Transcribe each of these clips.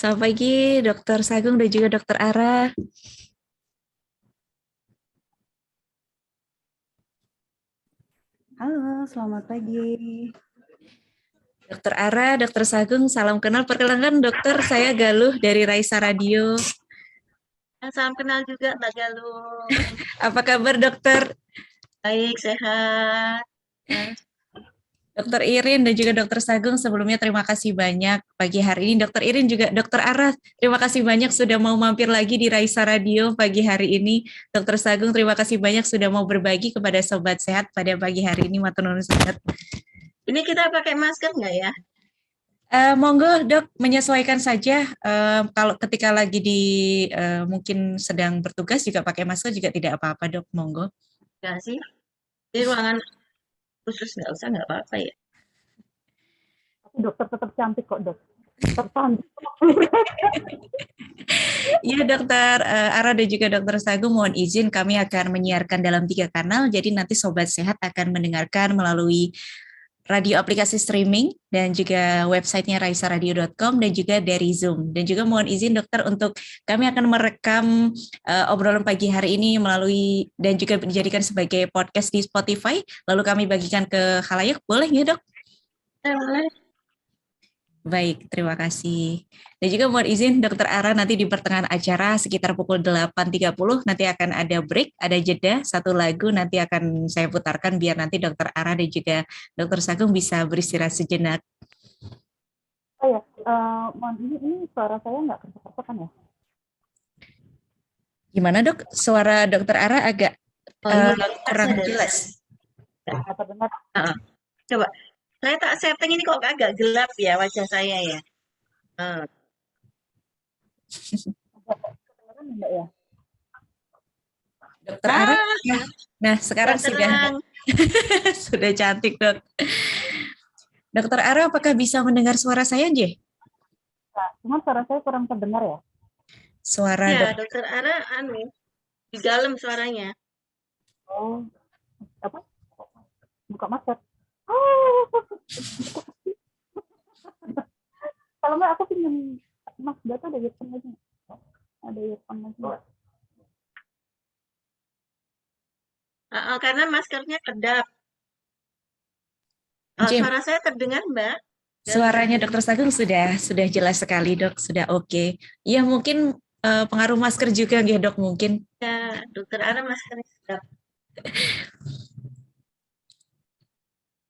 Selamat pagi, Dokter Sagung dan juga Dokter Ara. Halo, selamat pagi. Dokter Ara, Dokter Sagung, salam kenal. Perkenalkan dokter, saya Galuh dari Raisa Radio. Salam kenal juga Mbak Galuh. Apa kabar dokter? Baik, sehat. Dokter Irin dan juga Dokter Sagung, sebelumnya terima kasih banyak pagi hari ini. Dokter Irin juga Dokter Ara, terima kasih banyak sudah mau mampir lagi di Raisa Radio pagi hari ini. Dokter Sagung, terima kasih banyak sudah mau berbagi kepada Sobat Sehat pada pagi hari ini. Matur nuwun sangat. Ini kita pakai masker nggak ya? Monggo dok, menyesuaikan saja. Kalau ketika lagi di mungkin sedang bertugas juga pakai masker juga tidak apa-apa dok, monggo. Nggak sih? Di ruangan khusus nggak usah, nggak apa-apa ya. Tapi dokter tetap cantik kok dok. Tetap cantik. Iya dokter Ara dan juga dokter Sagung, mohon izin kami akan menyiarkan dalam 3 kanal. Jadi nanti Sobat Sehat akan mendengarkan melalui radio aplikasi streaming dan juga websitenya raisaradio.com dan juga dari Zoom. Dan juga mohon izin dokter untuk kami akan merekam obrolan pagi hari ini melalui dan juga dijadikan sebagai podcast di Spotify, lalu kami bagikan ke khalayak. Boleh nggak dok? Boleh. Baik, terima kasih. Dan juga mohon izin Dokter Ara nanti di pertengahan acara sekitar pukul 8.30 nanti akan ada break, ada jeda, satu lagu nanti akan saya putarkan biar nanti Dokter Ara dan juga Dokter Sagung bisa beristirahat sejenak. Oh ya, mohon ini suara saya nggak kersek-kersekan ya? Gimana dok? Suara Dokter Ara agak kurang jelas. Nggak terdengar. Coba, saya tak setting ini kok agak gelap ya wajah saya ya. Kedengaran enggak ya? Dokter Ara, nah sekarang sudah sudah cantik dok. Dokter Ara, apakah bisa mendengar suara saya, J? Nah, cuma suara saya kurang terdengar ya? Suara ya, Dokter Ara di dalam suaranya. Oh, apa? Buka masker. Kalau nggak aku pinjam mas data ada earphone aja. Ada earphone aja. Karena maskernya kedap. Suara saya terdengar Mbak? Suaranya Dokter Sagung sudah jelas sekali dok, sudah oke. Ya mungkin pengaruh masker juga ya dok mungkin. Ya, Dokter Ara maskernya sedap.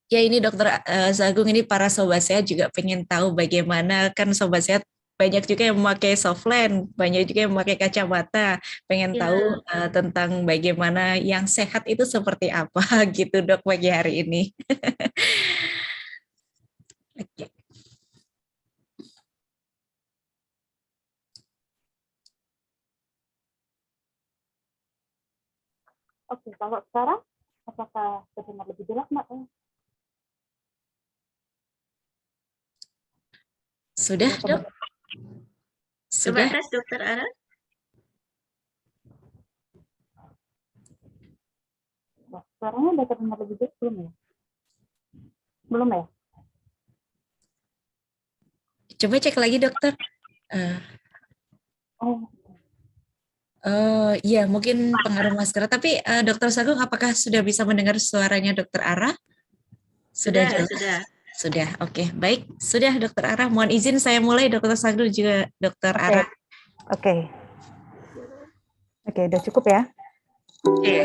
Ya ini Dokter Sagung, ini para sobat sehat juga pengen tahu bagaimana, kan sobat sehat banyak juga yang memakai softland, banyak juga yang memakai kacamata, pengen tahu tentang bagaimana yang sehat itu seperti apa gitu dok pagi hari ini. Oke. Oke, kalau sekarang apakah terdengar lebih jelas Mbak? Sudah dok? Sudah? Coba tes Dokter Ara. Suaranya udah terdengar lebih jelas belum ya? Belum ya? Coba cek lagi dokter. Iya mungkin pengaruh masker. Tapi Dokter Sagung, apakah sudah bisa mendengar suaranya Dokter Ara? Sudah. Sudah. Oke, baik. Sudah Dokter Ara. Mohon izin saya mulai Dokter Sagung juga Dokter Ara. Oke, udah cukup ya? Oke.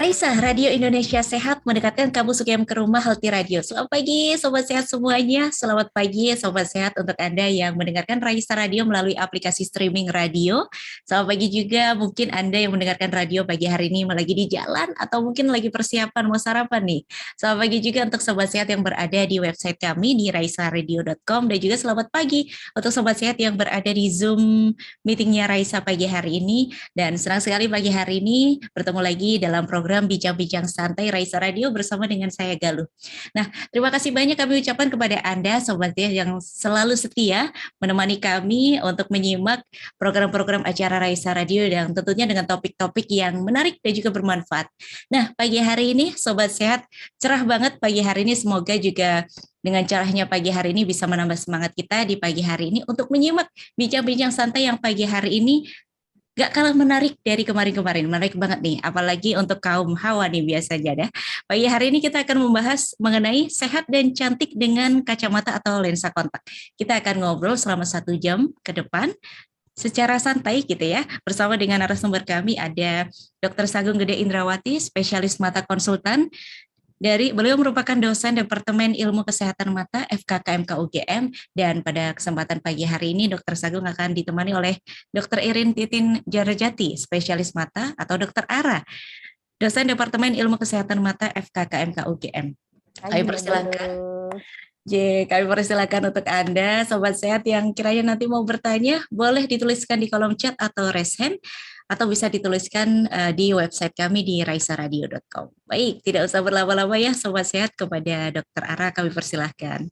Raisa, Radio Indonesia Sehat mendekatkan kamu sekalian ke rumah Healthy Radio. Selamat pagi Sobat Sehat semuanya. Selamat pagi Sobat Sehat untuk Anda yang mendengarkan Raisa Radio melalui aplikasi streaming radio. Selamat pagi juga mungkin Anda yang mendengarkan radio pagi hari ini lagi di jalan atau mungkin lagi persiapan mau sarapan nih. Selamat pagi juga untuk Sobat Sehat yang berada di website kami di raisaradio.com dan juga selamat pagi untuk Sobat Sehat yang berada di Zoom meetingnya Raisa pagi hari ini. Dan senang sekali pagi hari ini bertemu lagi dalam program Bincang-Bincang Santai Raisa Radio bersama dengan saya Galuh. Nah, terima kasih banyak kami ucapkan kepada Anda Sobat ya yang selalu setia menemani kami untuk menyimak program-program acara Raisa Radio dan tentunya dengan topik-topik yang menarik dan juga bermanfaat. Nah, pagi hari ini Sobat Sehat cerah banget pagi hari ini, semoga juga dengan cerahnya pagi hari ini bisa menambah semangat kita di pagi hari ini untuk menyimak bincang-bincang santai yang pagi hari ini gak kalah menarik dari kemarin-kemarin, menarik banget nih, apalagi untuk kaum hawa nih biasanya dah. Pagi hari ini kita akan membahas mengenai sehat dan cantik dengan kacamata atau lensa kontak. Kita akan ngobrol selama 1 jam ke depan, secara santai gitu ya, bersama dengan narasumber kami ada Dr. Sagung Gede Indrawati, spesialis mata konsultan, beliau merupakan dosen Departemen Ilmu Kesehatan Mata FKKMK UGM dan pada kesempatan pagi hari ini Dr. Sagung akan ditemani oleh Dr. Irin Titin Jarajati, spesialis mata atau Dr. Ara, dosen Departemen Ilmu Kesehatan Mata FKKMK UGM. Kami persilakan. Kami persilakan untuk Anda, Sobat Sehat yang kiranya nanti mau bertanya, boleh dituliskan di kolom chat atau raise hand, atau bisa dituliskan di website kami di raisaradio.com. Baik, tidak usah berlama-lama ya Sobat Sehat, kepada Dr. Ara kami persilahkan.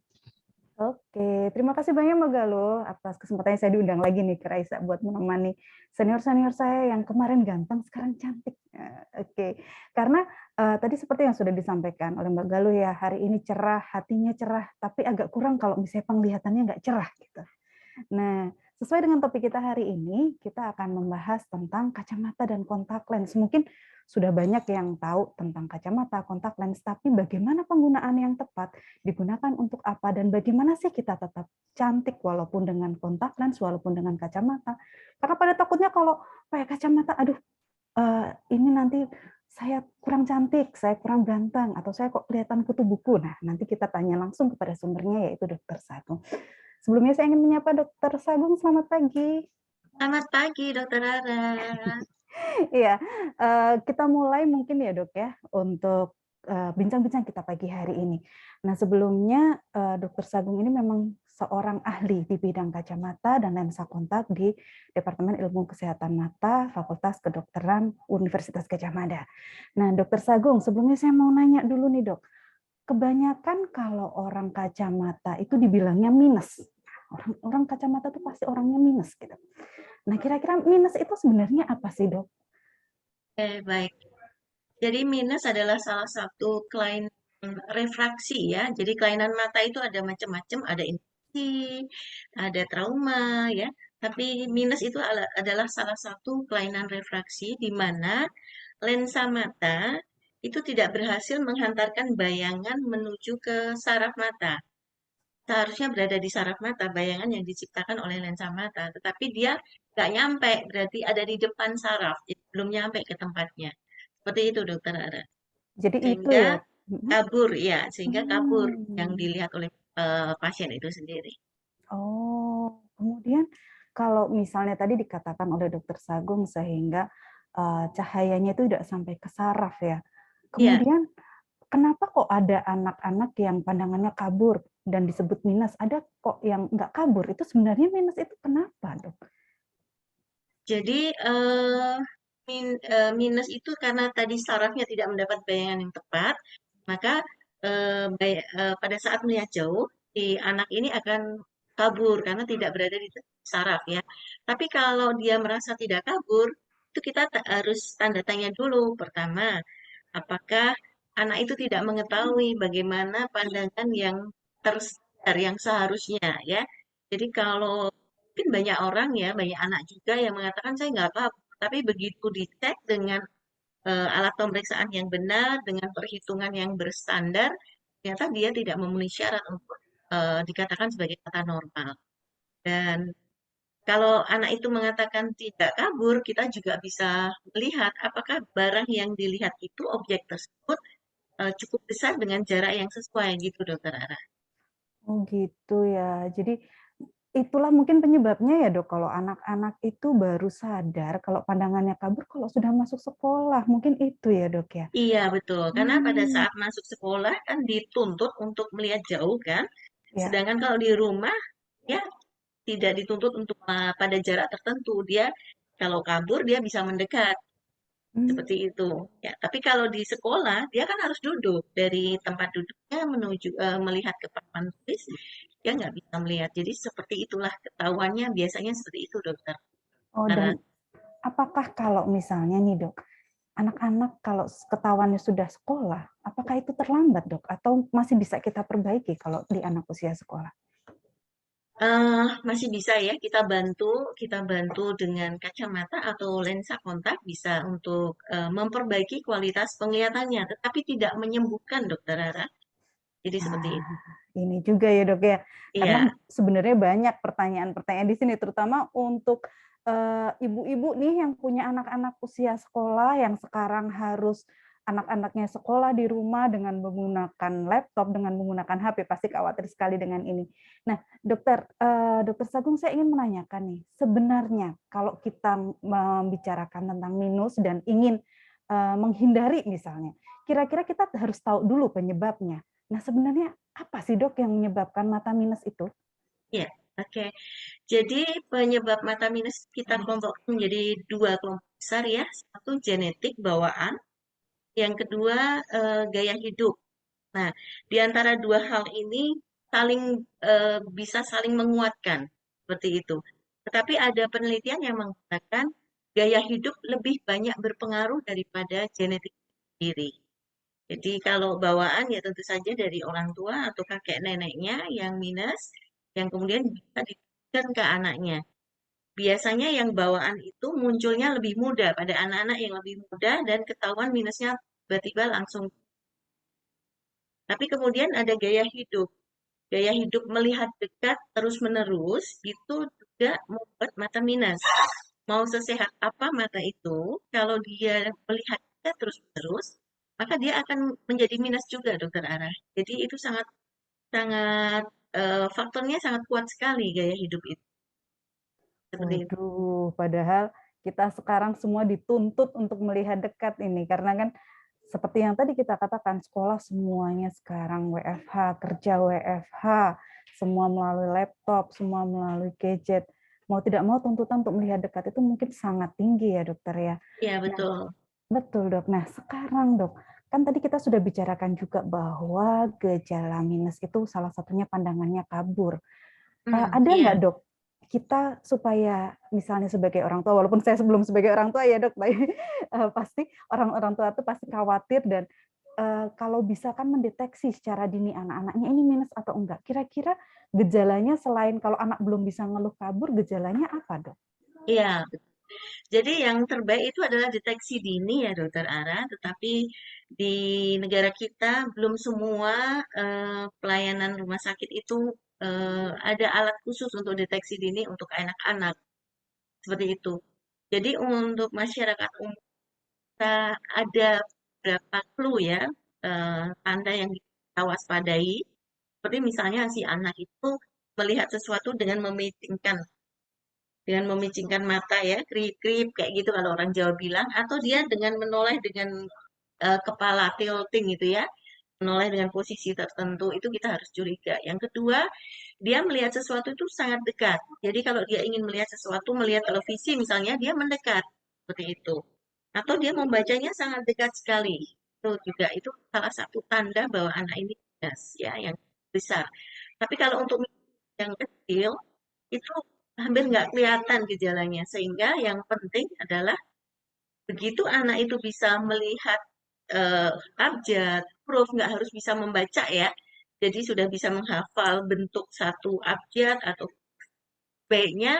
Oke, terima kasih banyak Mbak Galuh atas kesempatannya saya diundang lagi nih ke Raisa buat menemani senior-senior saya yang kemarin ganteng, sekarang cantik. Oke, karena tadi seperti yang sudah disampaikan oleh Mbak Galuh ya, hari ini cerah, hatinya cerah, tapi agak kurang kalau misalnya penglihatannya nggak cerah gitu. Nah, sesuai dengan topik kita hari ini, kita akan membahas tentang kacamata dan kontak lens. Mungkin sudah banyak yang tahu tentang kacamata, kontak lens, tapi bagaimana penggunaan yang tepat, digunakan untuk apa, dan bagaimana sih kita tetap cantik walaupun dengan kontak lens, walaupun dengan kacamata. Karena pada takutnya kalau pakai kacamata, aduh, ini nanti saya kurang cantik, saya kurang ganteng, atau saya kok kelihatan kutu buku. Nah, nanti kita tanya langsung kepada sumbernya, yaitu Dr. Sagung. Sebelumnya saya ingin menyapa Dr. Sagung, selamat pagi. Selamat pagi, Dokter Ara. Iya, kita mulai mungkin ya dok ya, untuk bincang-bincang kita pagi hari ini. Nah sebelumnya Dr. Sagung ini memang seorang ahli di bidang kacamata dan lensa kontak di Departemen Ilmu Kesehatan Mata, Fakultas Kedokteran Universitas Gadjah Mada. Nah Dr. Sagung, sebelumnya saya mau nanya dulu nih dok, kebanyakan kalau orang kacamata itu dibilangnya minus. Orang kacamata itu pasti orangnya minus gitu. Nah, kira-kira minus itu sebenarnya apa sih, Dok? Oke, baik. Jadi minus adalah salah satu kelainan refraksi ya. Jadi kelainan mata itu ada macam-macam, ada infeksi, ada trauma ya. Tapi minus itu adalah salah satu kelainan refraksi di mana lensa mata itu tidak berhasil menghantarkan bayangan menuju ke saraf mata. Seharusnya berada di saraf mata, bayangan yang diciptakan oleh lensa mata. Tetapi dia nggak nyampe, berarti ada di depan saraf, jadi belum nyampe ke tempatnya. Seperti itu, Dokter Ara. Jadi itu Sehingga ya. kabur, ya, sehingga kabur yang Hmm. dilihat oleh pasien itu sendiri. Oh, kemudian kalau misalnya tadi dikatakan oleh Dokter Sagung sehingga cahayanya itu tidak sampai ke saraf ya. Iya, Kemudian kenapa kok ada anak-anak yang pandangannya kabur dan disebut minus? Ada kok yang nggak kabur? Itu sebenarnya minus itu kenapa, Dok? jadi minus itu karena tadi sarafnya tidak mendapat bayangan yang tepat, maka pada saat melihat jauh, si anak ini akan kabur karena tidak berada di saraf ya. Tapi kalau dia merasa tidak kabur, itu kita harus tanda tanya dulu. Pertama, apakah anak itu tidak mengetahui bagaimana pandangan yang tersadar, yang seharusnya ya. Jadi kalau mungkin banyak orang ya, banyak anak juga yang mengatakan saya nggak apa-apa, tapi begitu dicek dengan alat pemeriksaan yang benar, dengan perhitungan yang berstandar, ternyata dia tidak memenuhi syarat untuk dikatakan sebagai mata normal. Dan Kalau anak itu mengatakan tidak kabur, kita juga bisa melihat apakah barang yang dilihat itu, objek tersebut cukup besar dengan jarak yang sesuai gitu, Dokter Ara. Oh gitu ya. Jadi itulah mungkin penyebabnya ya dok, kalau anak-anak itu baru sadar kalau pandangannya kabur kalau sudah masuk sekolah. Mungkin itu ya dok ya? Iya, betul. Karena pada Hmm, saat masuk sekolah kan dituntut untuk melihat jauh kan. ya. Sedangkan kalau di rumah ya tidak dituntut untuk pada jarak tertentu. Dia kalau kabur dia bisa mendekat Hmm. seperti itu. Ya, tapi kalau di sekolah dia kan harus duduk dari tempat duduknya menuju melihat ke papan tulis. Dia nggak bisa melihat. Jadi seperti itulah ketahuannya biasanya seperti itu, dokter. Oh, Karena dan apakah kalau misalnya nih dok, anak-anak kalau ketahuannya sudah sekolah, apakah itu terlambat dok? Atau masih bisa kita perbaiki kalau di anak usia sekolah? Masih bisa ya kita bantu dengan kacamata atau lensa kontak bisa untuk memperbaiki kualitas penglihatannya, tetapi tidak menyembuhkan, Dokter Rara. Jadi seperti Nah, itu. ini juga ya dok ya, karena Iya, sebenarnya banyak pertanyaan-pertanyaan di sini, terutama untuk ibu-ibu nih yang punya anak-anak usia sekolah yang sekarang harus anak-anaknya sekolah di rumah dengan menggunakan laptop, dengan menggunakan HP, pasti khawatir sekali dengan ini. Nah, dokter Sagung, saya ingin menanyakan nih, sebenarnya kalau kita membicarakan tentang minus dan ingin menghindari misalnya, kira-kira kita harus tahu dulu penyebabnya. Nah, sebenarnya apa sih dok yang menyebabkan mata minus itu? iya. Oke. Jadi penyebab mata minus kita kelompokkan menjadi dua kelompok besar ya. Satu genetik bawaan, yang kedua gaya hidup. Nah, di antara dua hal ini saling bisa saling menguatkan seperti itu. Tetapi ada penelitian yang mengatakan gaya hidup lebih banyak berpengaruh daripada genetik sendiri. Jadi kalau bawaan ya tentu saja dari orang tua atau kakek neneknya yang minus, yang kemudian bisa diteruskan ke anaknya. Biasanya yang bawaan itu munculnya lebih muda pada anak-anak yang lebih muda dan ketahuan minusnya tiba-tiba langsung. Tapi kemudian ada gaya hidup. Gaya hidup melihat dekat terus-menerus itu juga membuat mata minus. Mau sesehat apa mata itu, kalau dia melihat dekat terus-menerus, maka dia akan menjadi minus juga, Dokter Ara. Jadi itu sangat sangat faktornya sangat kuat sekali gaya hidup itu. Seperti itu. Waduh, padahal kita sekarang semua dituntut untuk melihat dekat ini, karena kan seperti yang tadi kita katakan, sekolah semuanya sekarang WFH, kerja WFH, semua melalui laptop, semua melalui gadget. Mau tidak mau tuntutan untuk melihat dekat itu mungkin sangat tinggi ya dokter ya. Iya, Nah, betul. betul dok. Nah sekarang dok, kan tadi kita sudah bicarakan juga bahwa gejala minus itu salah satunya pandangannya kabur. Ada Iya, nggak dok kita supaya misalnya sebagai orang tua, walaupun saya sebelum sebagai orang tua ya dok, tapi pasti orang-orang tua itu pasti khawatir dan kalau bisa kan mendeteksi secara dini anak-anaknya ini minus atau enggak. Kira-kira gejalanya selain kalau anak belum bisa ngeluh kabur, gejalanya apa dok? iya. Jadi yang terbaik itu adalah deteksi dini ya, Dokter Ara. Tetapi di negara kita belum semua pelayanan rumah sakit itu ada alat khusus untuk deteksi dini untuk anak-anak seperti itu. Jadi untuk masyarakat umum kita ada beberapa clue ya, tanda yang kita waspadai. Seperti misalnya si anak itu melihat sesuatu dengan memicingkan mata ya, krip-krip kayak gitu kalau orang Jawa bilang, atau dia dengan menoleh dengan kepala tilting gitu ya, menoleh dengan posisi tertentu, itu kita harus curiga. Yang kedua, dia melihat sesuatu itu sangat dekat. Jadi kalau dia ingin melihat sesuatu, melihat televisi misalnya, dia mendekat seperti itu. Atau dia membacanya sangat dekat sekali. Itu juga itu salah satu tanda bahwa anak ini cerdas ya, yang besar. Tapi kalau untuk yang kecil itu hampir nggak kelihatan gejalanya. Sehingga yang penting adalah begitu anak itu bisa melihat eh, abjad, huruf nggak harus bisa membaca ya. Jadi sudah bisa menghafal bentuk satu abjad atau baiknya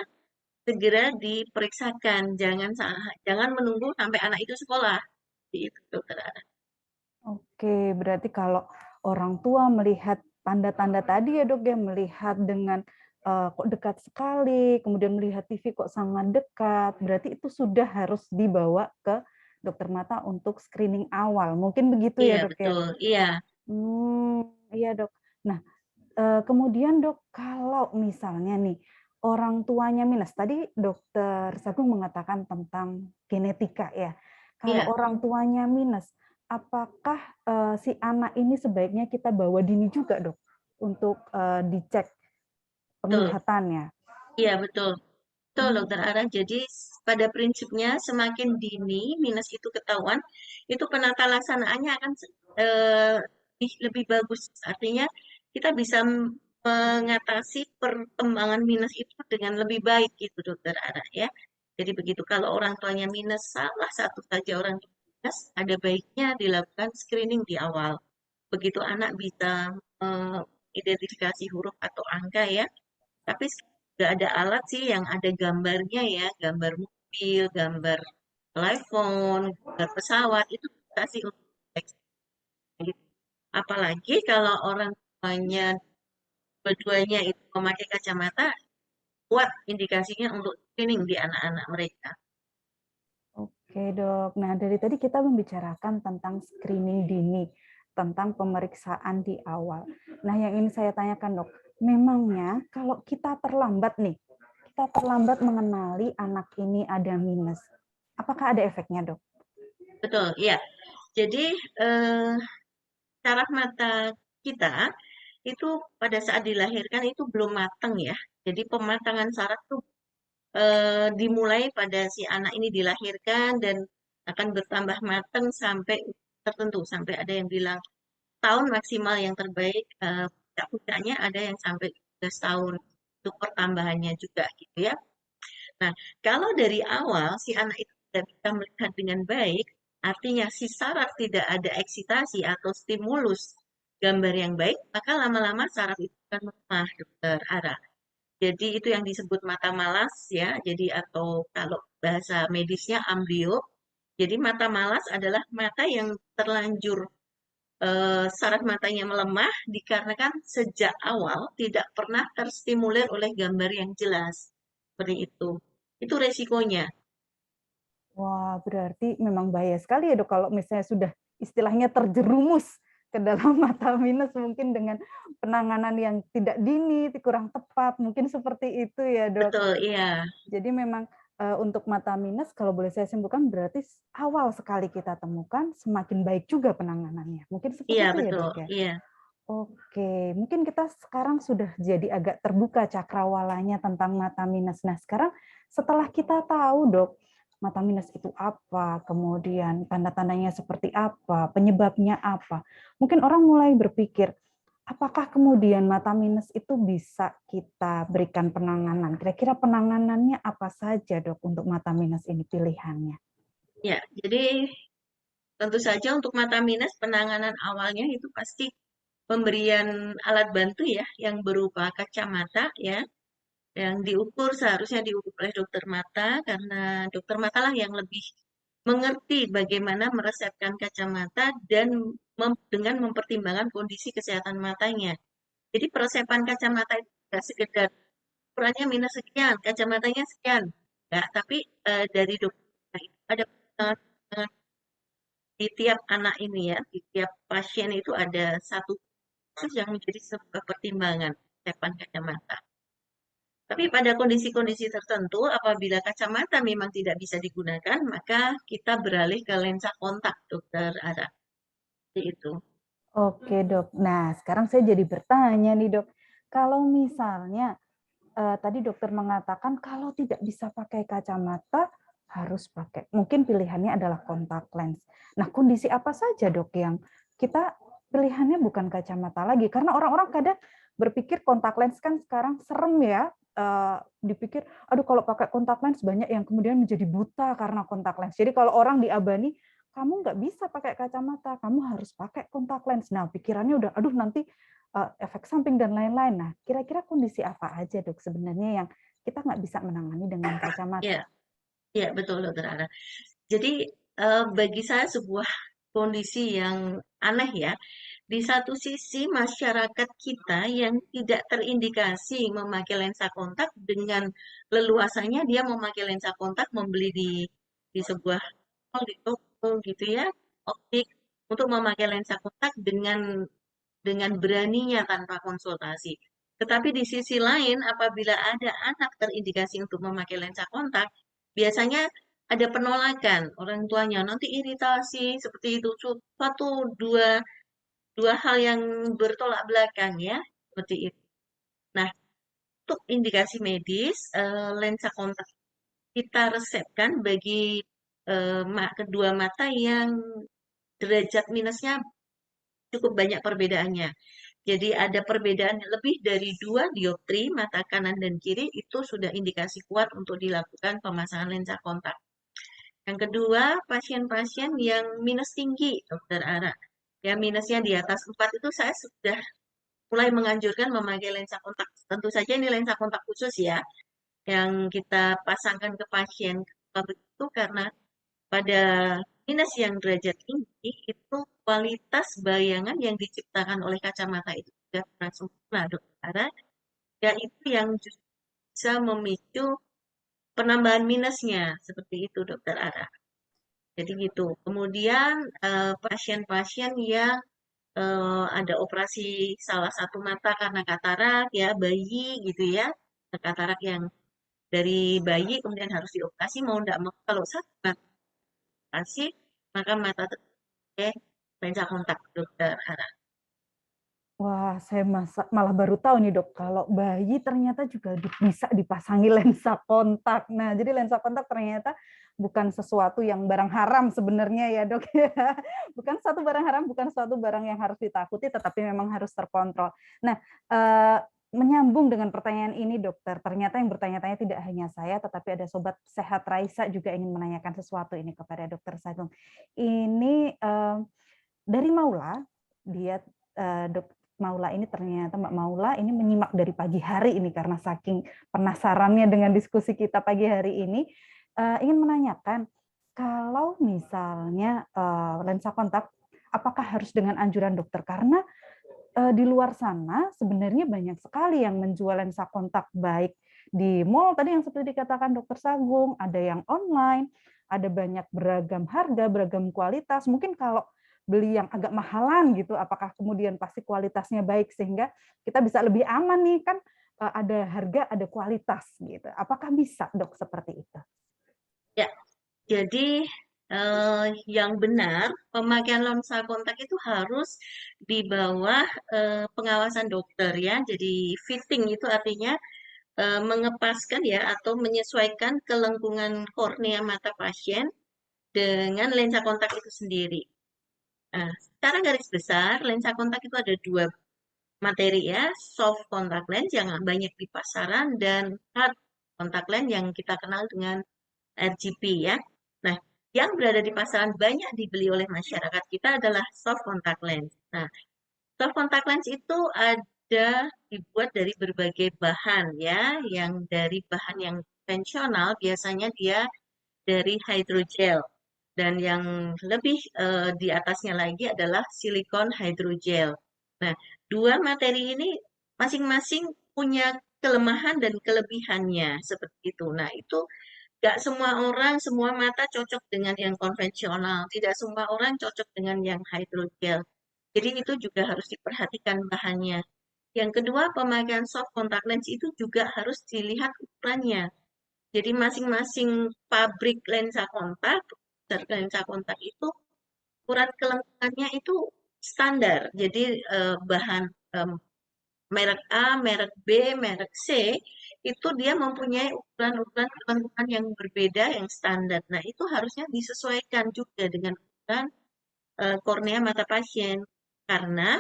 segera diperiksakan. Jangan menunggu sampai anak itu sekolah. Itu dokter Ana. Oke, berarti kalau orang tua melihat tanda-tanda tadi ya dok ya, melihat dengan kok dekat sekali, kemudian melihat TV kok sangat dekat, berarti itu sudah harus dibawa ke dokter mata untuk screening awal. Mungkin begitu Iya, ya, Dok, ya? betul. Iya. Iya, Dok. Nah, kemudian Dok, kalau misalnya nih, orang tuanya minus, tadi Dokter Sagung mengatakan tentang genetika ya. Kalau Iya, orang tuanya minus, apakah si anak ini sebaiknya kita bawa dini juga, Dok, untuk dicek betul. penglihatannya? Iya, betul. Betul, Hmm. Dokter Ara. Jadi pada prinsipnya semakin dini minus itu ketahuan, itu penata laksanaannya akan lebih bagus. Artinya kita bisa mengatasi perkembangan minus itu dengan lebih baik gitu, Dokter Ara ya. Jadi begitu kalau orang tuanya minus, salah satu saja orang tua minus, ada baiknya dilakukan screening di awal. Begitu anak bisa identifikasi huruf atau angka ya, tapi nggak ada alat sih yang ada gambarnya ya, gambar mobil, gambar telepon, gambar pesawat, itu bisa sih untuk deteksi. Apalagi kalau orang tuanya dua-duanya itu memakai kacamata, kuat indikasinya untuk screening di anak-anak mereka. Oke, Dok. Nah, dari tadi kita membicarakan tentang screening dini, tentang pemeriksaan di awal. Nah, yang ini saya tanyakan, Dok, memangnya kalau kita terlambat nih, kita terlambat mengenali anak ini ada minus, apakah ada efeknya, Dok? Betul, iya. Jadi saraf mata kita itu pada saat dilahirkan itu belum matang ya. Jadi pematangan saraf itu dimulai pada si anak ini dilahirkan dan akan bertambah matang sampai tertentu, sampai ada yang bilang tahun maksimal yang terbaik, puncak-puncaknya ada yang sampai 12 tahun untuk pertambahannya juga gitu ya. Nah, kalau dari awal si anak itu tidak bisa melihat dengan baik, artinya si saraf tidak ada eksitasi atau stimulus gambar yang baik, maka lama-lama saraf itu akan melemah, Dokter Ara. Jadi itu yang disebut mata malas ya. Jadi atau kalau bahasa medisnya ambio. Jadi mata malas adalah mata yang terlanjur saraf matanya melemah dikarenakan sejak awal tidak pernah terstimulir oleh gambar yang jelas. Seperti itu. Itu resikonya. Wah, berarti memang bahaya sekali ya, Dok, kalau misalnya sudah istilahnya terjerumus ke dalam mata minus mungkin dengan penanganan yang tidak dini, kurang tepat, mungkin seperti itu ya, Dok. Betul, iya. Jadi memang untuk mata minus kalau boleh saya simpulkan berarti awal sekali kita temukan semakin baik juga penanganannya. Mungkin Iya, seperti itu ya, betul. Dok, ya? Iya. Oke, mungkin kita sekarang sudah jadi agak terbuka cakrawalanya tentang mata minus. Nah, sekarang setelah kita tahu, Dok, mata minus itu apa, kemudian tanda-tandanya seperti apa, penyebabnya apa. Mungkin orang mulai berpikir, apakah kemudian mata minus itu bisa kita berikan penanganan? Kira-kira penanganannya apa saja, Dok, untuk mata minus ini pilihannya? Ya, jadi tentu saja untuk mata minus penanganan awalnya itu pasti pemberian alat bantu ya yang berupa kacamata ya yang diukur seharusnya diukur oleh dokter mata karena dokter mata lah yang lebih mengerti bagaimana meresepkan kacamata dan dengan mempertimbangkan kondisi kesehatan matanya. Jadi peresepan kacamata itu tidak sekedar ukurannya minus sekian, kacamatanya sekian. Enggak, tapi dari dokter itu ada pertimbangan di tiap anak ini ya, di tiap pasien itu ada satu khusus yang menjadi sebuah pertimbangan peresepan kacamata. Tapi pada kondisi-kondisi tertentu, apabila kacamata memang tidak bisa digunakan, maka kita beralih ke lensa kontak, Dokter Ara. Seperti itu. Oke, Dok. Nah, sekarang saya jadi bertanya nih, Dok. Kalau misalnya tadi dokter mengatakan kalau tidak bisa pakai kacamata harus pakai. Mungkin pilihannya adalah kontak lens. Nah, kondisi apa saja, Dok, yang kita pilihannya bukan kacamata lagi? Karena orang-orang kadang berpikir kontak lens kan sekarang serem ya. Dipikir, aduh kalau pakai kontak lens banyak yang kemudian menjadi buta karena kontak lens. Jadi kalau orang diabani, kamu nggak bisa pakai kacamata, kamu harus pakai kontak lens. Nah, pikirannya udah, aduh nanti efek samping dan lain-lain. Nah, kira-kira kondisi apa aja, Dok, sebenarnya yang kita nggak bisa menangani dengan Ya, kacamata? ya betul, Dokter Ara. Jadi bagi saya sebuah kondisi yang aneh ya, di satu sisi masyarakat kita yang tidak terindikasi memakai lensa kontak dengan leluasanya dia memakai lensa kontak membeli di sebuah mall, di toko gitu ya, optik untuk memakai lensa kontak dengan beraninya tanpa konsultasi. Tetapi di sisi lain, apabila ada anak terindikasi untuk memakai lensa kontak, biasanya ada penolakan orang tuanya, nanti iritasi seperti itu, suatu dua dua hal yang bertolak belakang ya, seperti itu. Nah, untuk indikasi medis, lensa kontak kita resepkan bagi kedua mata yang derajat minusnya cukup banyak perbedaannya. Jadi ada perbedaan lebih dari 2 dioptri mata kanan dan kiri itu sudah indikasi kuat untuk dilakukan pemasangan lensa kontak. Yang kedua, pasien-pasien yang minus tinggi, Dokter Ara. Ya, minusnya di atas 4 itu saya sudah mulai menganjurkan memakai lensa kontak. Tentu saja ini lensa kontak khusus ya, yang kita pasangkan ke pasien itu karena pada minus yang derajat tinggi itu kualitas bayangan yang diciptakan oleh kacamata itu sudah kurang sempurna, Dokter. Ya itu yang justru bisa memicu penambahan minusnya seperti itu, Dokter Ara. Jadi gitu. Kemudian pasien-pasien yang ada operasi salah satu mata karena katarak ya bayi gitu ya, katarak yang dari bayi kemudian harus dioperasi mau tidak mau kalau satu mata operasi maka mata terpakai lensa kontak, Dokter Hara. Wah, saya malah baru tahu nih dok, kalau bayi ternyata juga bisa dipasangi lensa kontak. Nah, jadi lensa kontak ternyata bukan sesuatu yang barang haram sebenarnya ya dok ya. Bukan suatu barang haram, bukan suatu barang yang harus ditakuti, tetapi memang harus terkontrol. Nah, menyambung dengan pertanyaan ini dokter, ternyata yang bertanya-tanya tidak hanya saya, tetapi ada sobat sehat Raisa juga ingin menanyakan sesuatu ini kepada dokter Sagung. Ini dari Maula, dia dok Maula ini ternyata Mbak Maula ini menyimak dari pagi hari ini karena saking penasarannya dengan diskusi kita pagi hari ini, ingin menanyakan kalau misalnya lensa kontak apakah harus dengan anjuran dokter, karena di luar sana sebenarnya banyak sekali yang menjual lensa kontak, baik di mall tadi yang seperti dikatakan dokter Sagung, ada yang online, ada banyak beragam harga, beragam kualitas. Mungkin kalau beli yang agak mahalan gitu, apakah kemudian pasti kualitasnya baik sehingga kita bisa lebih aman nih, kan ada harga, ada kualitas gitu. Apakah bisa dok seperti itu? Ya, jadi yang benar pemakaian lensa kontak itu harus di bawah pengawasan dokter ya. Jadi fitting itu artinya mengepaskan ya atau menyesuaikan kelengkungan kornea mata pasien dengan lensa kontak itu sendiri. Nah, secara garis besar, lensa kontak itu ada dua materi ya, soft contact lens yang banyak di pasaran dan hard contact lens yang kita kenal dengan RGP ya. Nah, yang berada di pasaran banyak dibeli oleh masyarakat kita adalah soft contact lens. Nah, soft contact lens itu ada dibuat dari berbagai bahan ya, yang dari bahan yang konvensional biasanya dia dari hydrogel dan yang lebih di atasnya lagi adalah silikon hydrogel. Nah, dua materi ini masing-masing punya kelemahan dan kelebihannya seperti itu. Nah, itu nggak semua orang, semua mata cocok dengan yang konvensional. Tidak semua orang cocok dengan yang hydrogel. Jadi itu juga harus diperhatikan bahannya. Yang kedua, pemakaian soft contact lens itu juga harus dilihat ukurannya. Jadi masing-masing pabrik lensa kontak itu ukuran kelengkapannya itu standar. Jadi bahan merek A, merek B, merek C itu dia mempunyai ukuran-ukuran kelengkapan yang berbeda, yang standar. Nah itu harusnya disesuaikan juga dengan ukuran kornea mata pasien. Karena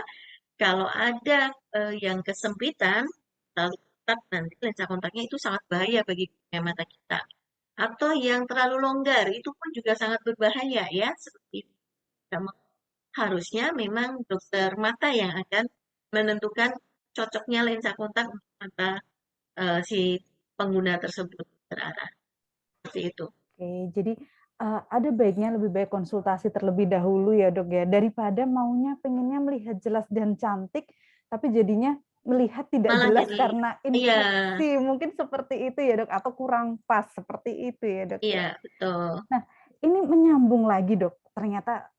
kalau ada yang kesempitan, terlalu ketat nanti lensa kontaknya itu sangat bahaya bagi kornea mata kita. Atau yang terlalu longgar, itu pun juga sangat berbahaya ya. Seperti itu. Harusnya memang dokter mata yang akan menentukan cocoknya lensa kontak untuk mata si pengguna tersebut terarah. Seperti itu. Oke, jadi ada baiknya lebih baik konsultasi terlebih dahulu ya dok ya, daripada maunya pengennya melihat jelas dan cantik, tapi jadinya melihat tidak Malah jelas jadi, karena iya, infeksi, mungkin seperti itu ya dok, atau kurang pas seperti itu ya dok iya ya. betul. Nah, ini menyambung lagi dok, ternyata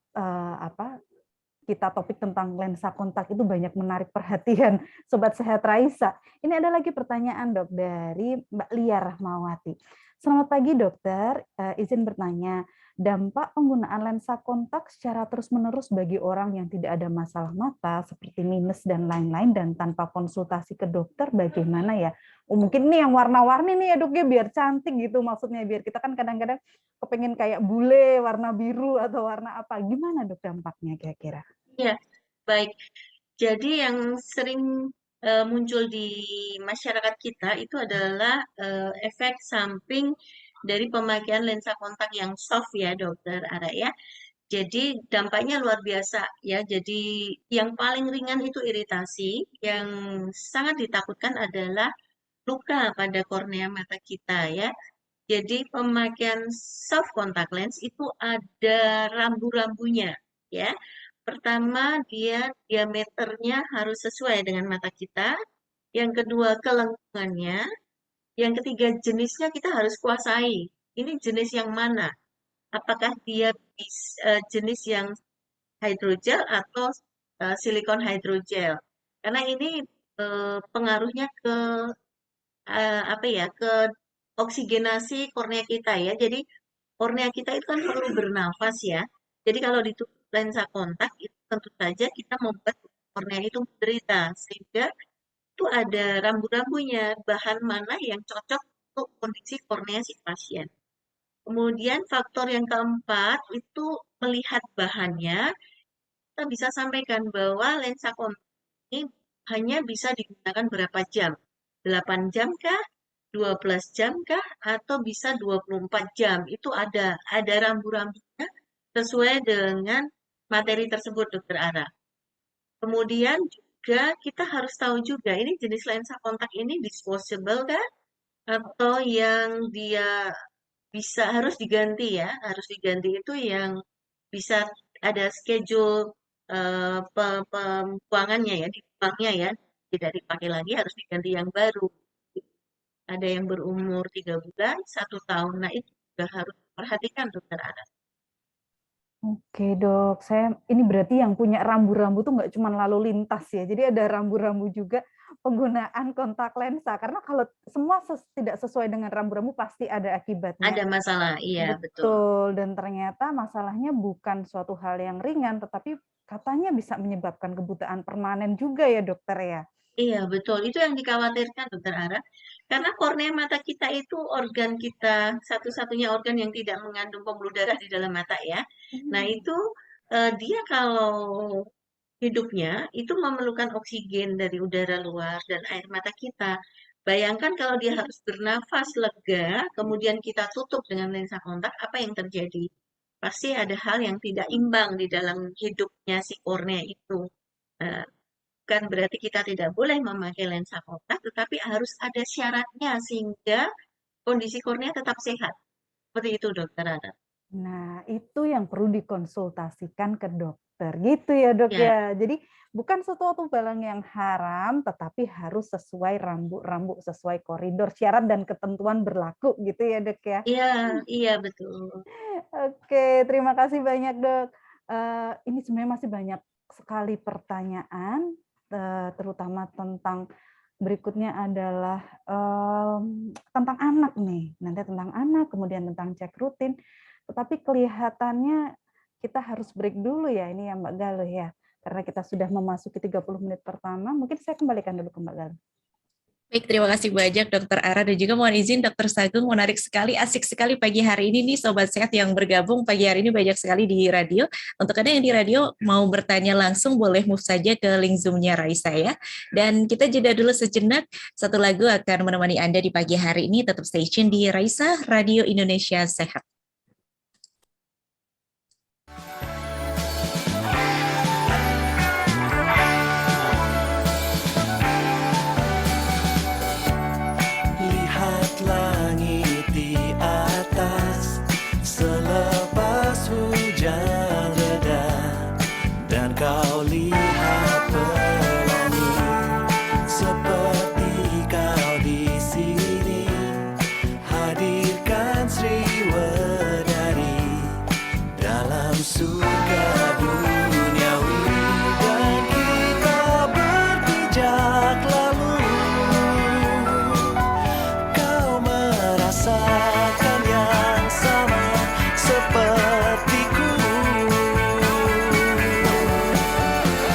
kita topik tentang lensa kontak itu banyak menarik perhatian Sobat Sehat Raisa. Ini ada lagi pertanyaan dok dari Mbak Lia Rahmawati. Selamat pagi dokter, izin bertanya, dampak penggunaan lensa kontak secara terus-menerus bagi orang yang tidak ada masalah mata seperti minus dan lain-lain dan tanpa konsultasi ke dokter bagaimana ya? Mungkin ini yang warna-warni nih ya dok ya, biar cantik gitu maksudnya, biar kita kan kadang-kadang kepengen kayak bule warna biru atau warna apa, gimana dok dampaknya kira-kira? Iya, baik. Jadi yang sering muncul di masyarakat kita itu adalah efek samping dari pemakaian lensa kontak yang soft ya, Dokter Ara ya. Jadi dampaknya luar biasa ya. Jadi yang paling ringan itu iritasi, yang sangat ditakutkan adalah luka pada kornea mata kita ya. Jadi pemakaian soft contact lens itu ada rambu-rambunya ya. Pertama, dia diameternya harus sesuai dengan mata kita. Yang kedua, kelengkungannya. Yang ketiga, jenisnya kita harus kuasai. Ini jenis yang mana? Apakah dia jenis yang hydrogel atau silikon hydrogel? Karena ini pengaruhnya ke apa ya, ke oksigenasi kornea kita ya. Jadi kornea kita itu kan perlu bernafas ya. Jadi kalau ditutup lensa kontak itu tentu saja kita membuat kornea itu menderita sehingga itu ada rambu-rambunya bahan mana yang cocok untuk kondisi kornea si pasien. Kemudian faktor yang keempat itu melihat bahannya, kita bisa sampaikan bahwa lensa kontak ini hanya bisa digunakan berapa jam? 8 jam kah? 12 jam kah? Atau bisa 24 jam? Itu ada rambu-rambunya sesuai dengan materi tersebut, Dokter Ara. Kemudian juga kita harus tahu juga ini jenis lensa kontak ini disposable kah? Atau yang dia bisa harus diganti ya, harus diganti itu yang bisa ada schedule pembuangannya ya, dibuangnya ya, tidak dipakai lagi harus diganti yang baru. Ada yang berumur 3 bulan, 1 tahun. Nah itu juga harus diperhatikan dokter anak. Oke dok, saya ini berarti yang punya rambu-rambu tuh nggak cuma lalu lintas ya, jadi ada rambu-rambu juga penggunaan kontak lensa, karena kalau semua tidak sesuai dengan rambu-rambu pasti ada akibatnya. Ada masalah, iya betul. Betul, dan ternyata masalahnya bukan suatu hal yang ringan, tetapi katanya bisa menyebabkan kebutaan permanen juga ya dokter ya? Iya betul, itu yang dikhawatirkan dokter Ara. Karena kornea mata kita itu organ kita, satu-satunya organ yang tidak mengandung pembuluh darah di dalam mata ya. Nah itu dia kalau hidupnya itu memerlukan oksigen dari udara luar dan air mata kita. Bayangkan kalau dia harus bernafas lega, kemudian kita tutup dengan lensa kontak, apa yang terjadi? Pasti ada hal yang tidak imbang di dalam hidupnya si kornea itu. Nah, bukan berarti kita tidak boleh memakai lensa kontak, tetapi harus ada syaratnya sehingga kondisi kornea tetap sehat. Seperti itu, Dokter Ana. Nah, itu yang perlu dikonsultasikan ke dokter. Gitu ya, Dok Ya, ya. Jadi bukan sesuatu barang yang haram, tetapi harus sesuai rambu-rambu, sesuai koridor syarat dan ketentuan berlaku gitu ya, Dok ya. iya, iya betul. Oke, terima kasih banyak, Dok. Ini sebenarnya masih banyak sekali pertanyaan, terutama tentang berikutnya adalah tentang anak nih. Nanti tentang anak, kemudian tentang cek rutin. Tetapi kelihatannya kita harus break dulu ya, ini ya Mbak Galuh ya. Karena kita sudah memasuki 30 menit pertama, mungkin saya kembalikan dulu ke Mbak Galuh. Baik, terima kasih banyak Dokter Ara dan juga mohon izin Dokter Sagung, menarik sekali, asik sekali pagi hari ini nih Sobat Sehat yang bergabung pagi hari ini banyak sekali di radio. Untuk Anda yang di radio mau bertanya langsung boleh move saja ke link Zoom-nya Raisa ya. Dan kita jeda dulu sejenak, satu lagu akan menemani Anda di pagi hari ini, tetap stay tune di Raisa Radio Indonesia Sehat. Lihat langit di atas, kau lihat pelangi, seperti kau di sini. Hadirkan Sriwedari dalam surga duniawi, dan kita berpijak lalu. Kau merasakan yang sama sepertiku.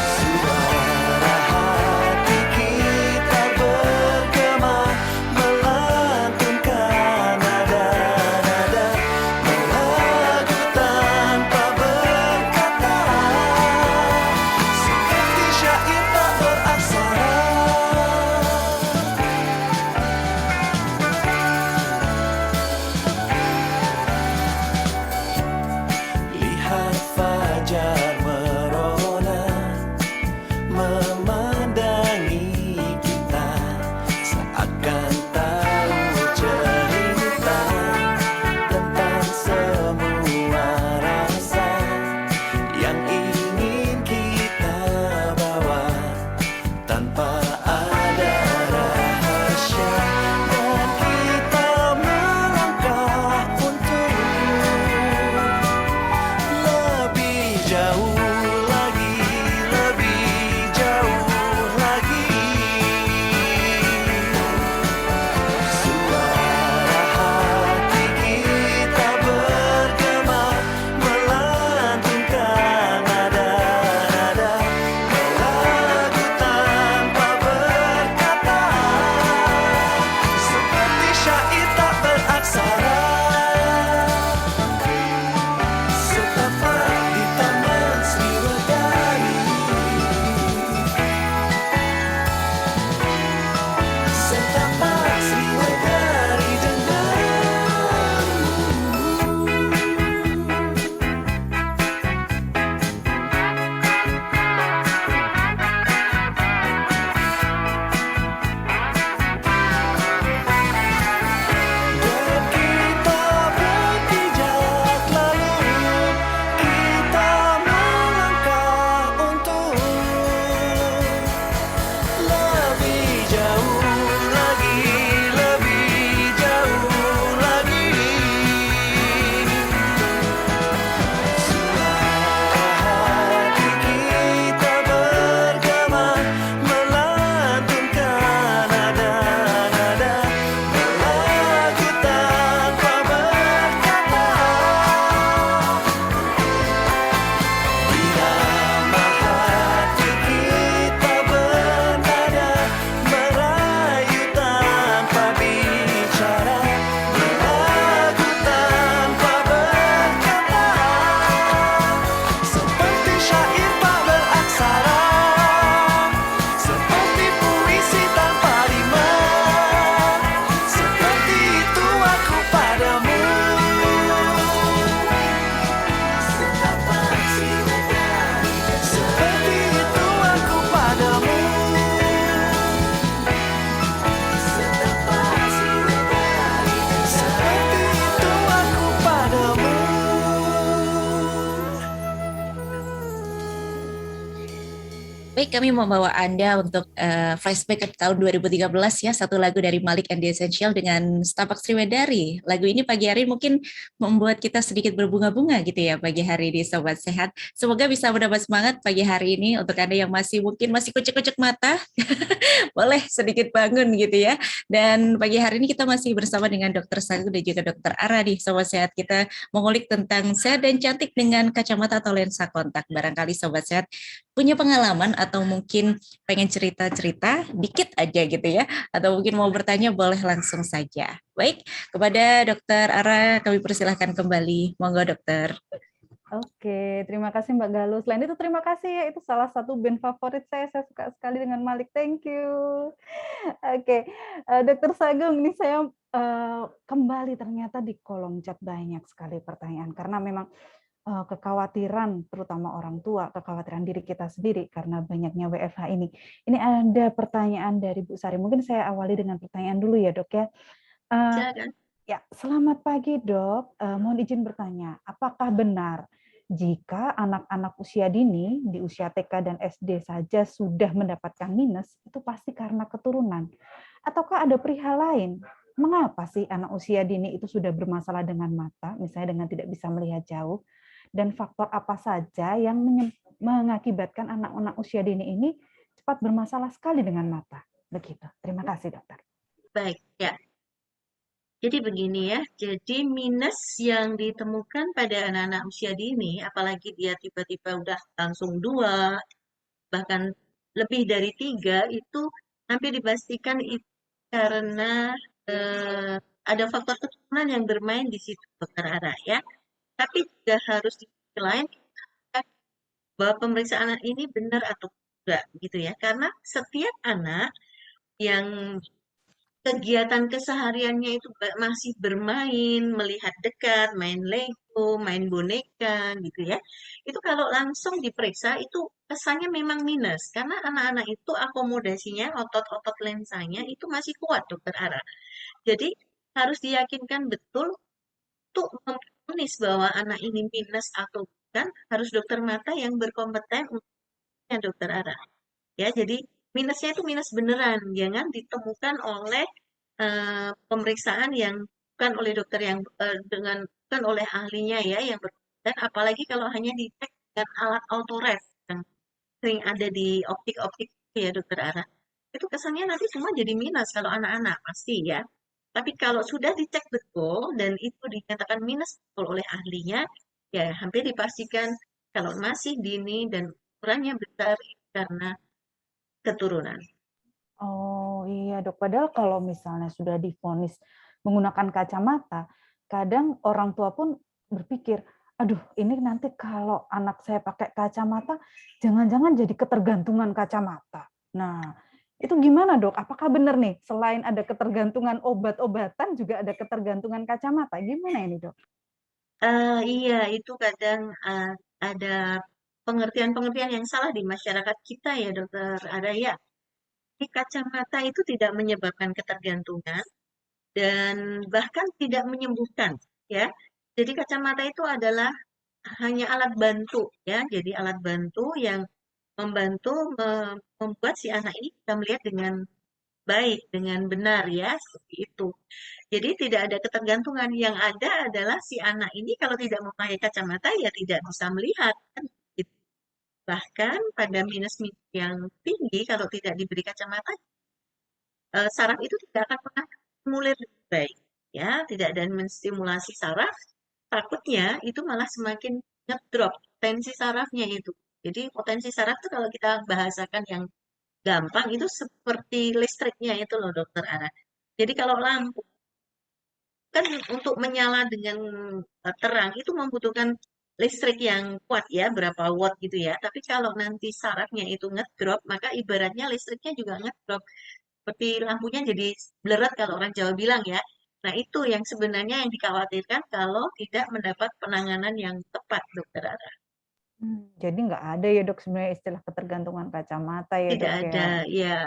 Suara hati kita bergema, melantunkan nada-nada, melagu tanpa berkata, seperti syair tak beraksara. Lihat fajar merona, memandangi kita, seakan tahu cerita tentang semua rasa yang ingin kita bawa tanpa ada rahasia. Dan kita melangkah untuk lebih jauh lagi, lebih jauh lagi. Suara hati kita bergema, melantunkan nada-nada, melagu tanpa berkata, seperti syair tak beraksara. Setapak di taman Sriwedari, setapak Sriwedari dan kita berpijak lalu, kita melangkah untuk lebih jauh lagi, lebih jauh lagi. Suara hati kita bergema, melantunkan nada-nada, melagu tanpa berkata, irama hati kita bernada, merayu tanpa bicara, melagu tanpa berkata, seperti syair tak beraksara, seperti puisi tanpa rima, seperti itu aku padamu. Setapak Sriwedari, seperti itu aku padamu. Setapak Sriwedari, seperti itu aku padamu. Baik, kami membawa Anda untuk flashback ke tahun 2013 ya, satu lagu dari Malik and the Essential dengan Setapak Sriwedari. Lagu ini pagi hari mungkin membuat kita sedikit berbunga-bunga gitu ya pagi hari ini Sobat Sehat. Semoga bisa mendapat semangat pagi hari ini untuk Anda yang mungkin masih kucek-kucek mata, boleh sedikit bangun gitu ya. Dan pagi hari ini kita masih bersama dengan Dr. Sagu dan juga Dr. Ara nih Sobat Sehat. Kita mengulik tentang sehat dan cantik dengan kacamata atau lensa kontak. Barangkali Sobat Sehat punya pengalaman atau mungkin pengen cerita-cerita dikit aja gitu ya, atau mungkin mau bertanya boleh langsung saja. Baik, kepada Dr. Ara kami persilahkan kembali. Monggo Dokter. Oke, terima kasih Mbak Galuh. Selain itu terima kasih ya, itu salah satu band favorit saya suka sekali dengan Malik. Thank you. Oke, Dokter Sagung, ini saya kembali ternyata di kolom chat banyak sekali pertanyaan karena memang kekhawatiran terutama orang tua, kekhawatiran diri kita sendiri karena banyaknya WFH ini. Ini ada pertanyaan dari Bu Sari. Mungkin saya awali dengan pertanyaan dulu ya, Dok ya. Silakan. Ya, selamat pagi, Dok. Mohon izin bertanya, apakah benar jika anak-anak usia dini, di usia TK dan SD saja sudah mendapatkan minus, itu pasti karena keturunan. Ataukah ada perihal lain? Mengapa sih anak usia dini itu sudah bermasalah dengan mata, misalnya dengan tidak bisa melihat jauh, dan faktor apa saja yang mengakibatkan anak-anak usia dini ini cepat bermasalah sekali dengan mata? Begitu. Terima kasih, dokter. Baik, ya. Jadi begini ya, jadi minus yang ditemukan pada anak-anak usia dini, apalagi dia tiba-tiba udah langsung 2, bahkan lebih dari 3, itu hampir dipastikan itu karena ada faktor keturunan yang bermain di situ, Dokter Ara ya. Tapi juga harus di sisi lain bahwa pemeriksaan anak ini benar atau tidak gitu ya. Karena setiap anak yang kegiatan kesehariannya itu masih bermain, melihat dekat, main Lego, main boneka gitu ya. Itu kalau langsung diperiksa itu kesannya memang minus karena anak-anak itu akomodasinya otot-otot lensanya itu masih kuat, Dokter Ara. Jadi harus diyakinkan betul untuk memvonis bahwa anak ini minus atau bukan harus dokter mata yang berkompeten untuknya, Dokter Ara. Ya, jadi minusnya itu minus beneran, jangan ditemukan oleh pemeriksaan yang bukan oleh dokter yang bukan oleh ahlinya ya yang berkompeten, apalagi kalau hanya dicek dengan alat autoref yang sering ada di optik-optik ya Dokter Ara. Itu kesannya nanti semua jadi minus kalau anak-anak pasti ya. Tapi kalau sudah dicek betul dan itu dinyatakan minus betul oleh ahlinya, ya hampir dipastikan kalau masih dini dan ukurannya besar karena keturunan. Oh iya dok, padahal kalau misalnya sudah divonis menggunakan kacamata, kadang orang tua pun berpikir, aduh ini nanti kalau anak saya pakai kacamata, jangan-jangan jadi ketergantungan kacamata. Nah, itu gimana dok? Apakah benar nih, selain ada ketergantungan obat-obatan, juga ada ketergantungan kacamata? Gimana ini dok? Iya, itu kadang ada pengertian-pengertian yang salah di masyarakat kita ya, Dokter Ada ya. Di kacamata itu tidak menyebabkan ketergantungan dan bahkan tidak menyembuhkan, ya. Jadi kacamata itu adalah hanya alat bantu, ya. Jadi alat bantu yang membantu membuat si anak ini bisa melihat dengan baik, dengan benar, ya, seperti itu. Jadi tidak ada ketergantungan. Yang ada adalah si anak ini kalau tidak memakai kacamata ya tidak bisa melihat. Kan gitu. Bahkan pada minus-minus yang tinggi kalau tidak diberi kacamata, saraf itu tidak akan pernah stimulir dengan baik. Ya, tidak ada menstimulasi saraf, takutnya itu malah semakin ngedrop potensi sarafnya itu. Jadi potensi saraf itu kalau kita bahasakan yang gampang itu seperti listriknya itu loh Dokter Ara. Jadi kalau lampu kan untuk menyala dengan terang itu membutuhkan listrik yang kuat ya, berapa watt gitu ya. Tapi kalau nanti sarafnya itu ngedrop, maka ibaratnya listriknya juga ngedrop. Seperti lampunya jadi bleret kalau orang Jawa bilang ya. Nah itu yang sebenarnya yang dikhawatirkan kalau tidak mendapat penanganan yang tepat, Dokter Ara. Jadi nggak ada ya dok sebenarnya istilah ketergantungan kacamata ya Tidak dok ya. ada, ya.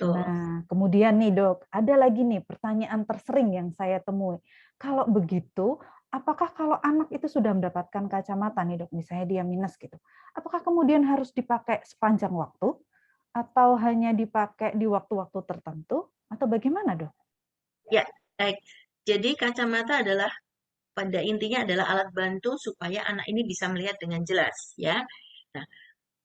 Tuh. Nah, kemudian nih dok, ada lagi nih pertanyaan tersering yang saya temui. Kalau begitu, apakah kalau anak itu sudah mendapatkan kacamata nih dok, misalnya dia minus gitu, apakah kemudian harus dipakai sepanjang waktu, atau hanya dipakai di waktu-waktu tertentu, atau bagaimana dok? Ya, baik. Jadi kacamata adalah pada intinya adalah alat bantu supaya anak ini bisa melihat dengan jelas ya. Nah,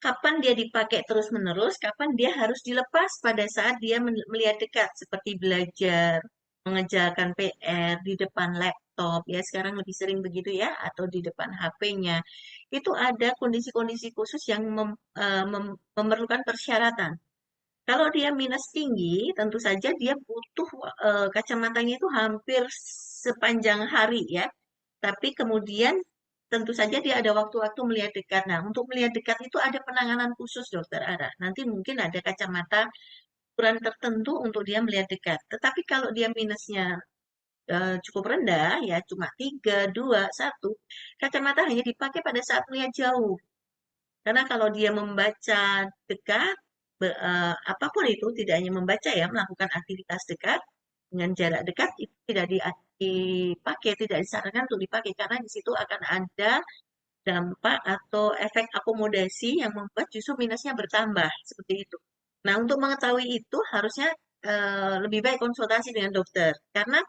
kapan dia dipakai terus-menerus, kapan dia harus dilepas pada saat dia melihat dekat, seperti belajar, mengerjakan PR di depan laptop, ya sekarang lebih sering begitu ya, atau di depan HP-nya. Itu ada kondisi-kondisi khusus yang memerlukan persyaratan. Kalau dia minus tinggi, tentu saja dia butuh kacamatanya itu hampir sepanjang hari ya. Tapi kemudian tentu saja dia ada waktu-waktu melihat dekat. Nah, untuk melihat dekat itu ada penanganan khusus Dokter Ara. Nanti mungkin ada kacamata ukuran tertentu untuk dia melihat dekat. Tetapi kalau dia minusnya cukup rendah ya, cuma 3, 2, 1, kacamata hanya dipakai pada saat melihat jauh. Karena kalau dia membaca dekat, apapun itu, tidak hanya membaca ya, melakukan aktivitas dekat, dengan jarak dekat, itu tidak dipakai, tidak disarankan untuk dipakai, karena di situ akan ada dampak atau efek akomodasi yang membuat justru minusnya bertambah seperti itu. Nah, untuk mengetahui itu harusnya lebih baik konsultasi dengan dokter karena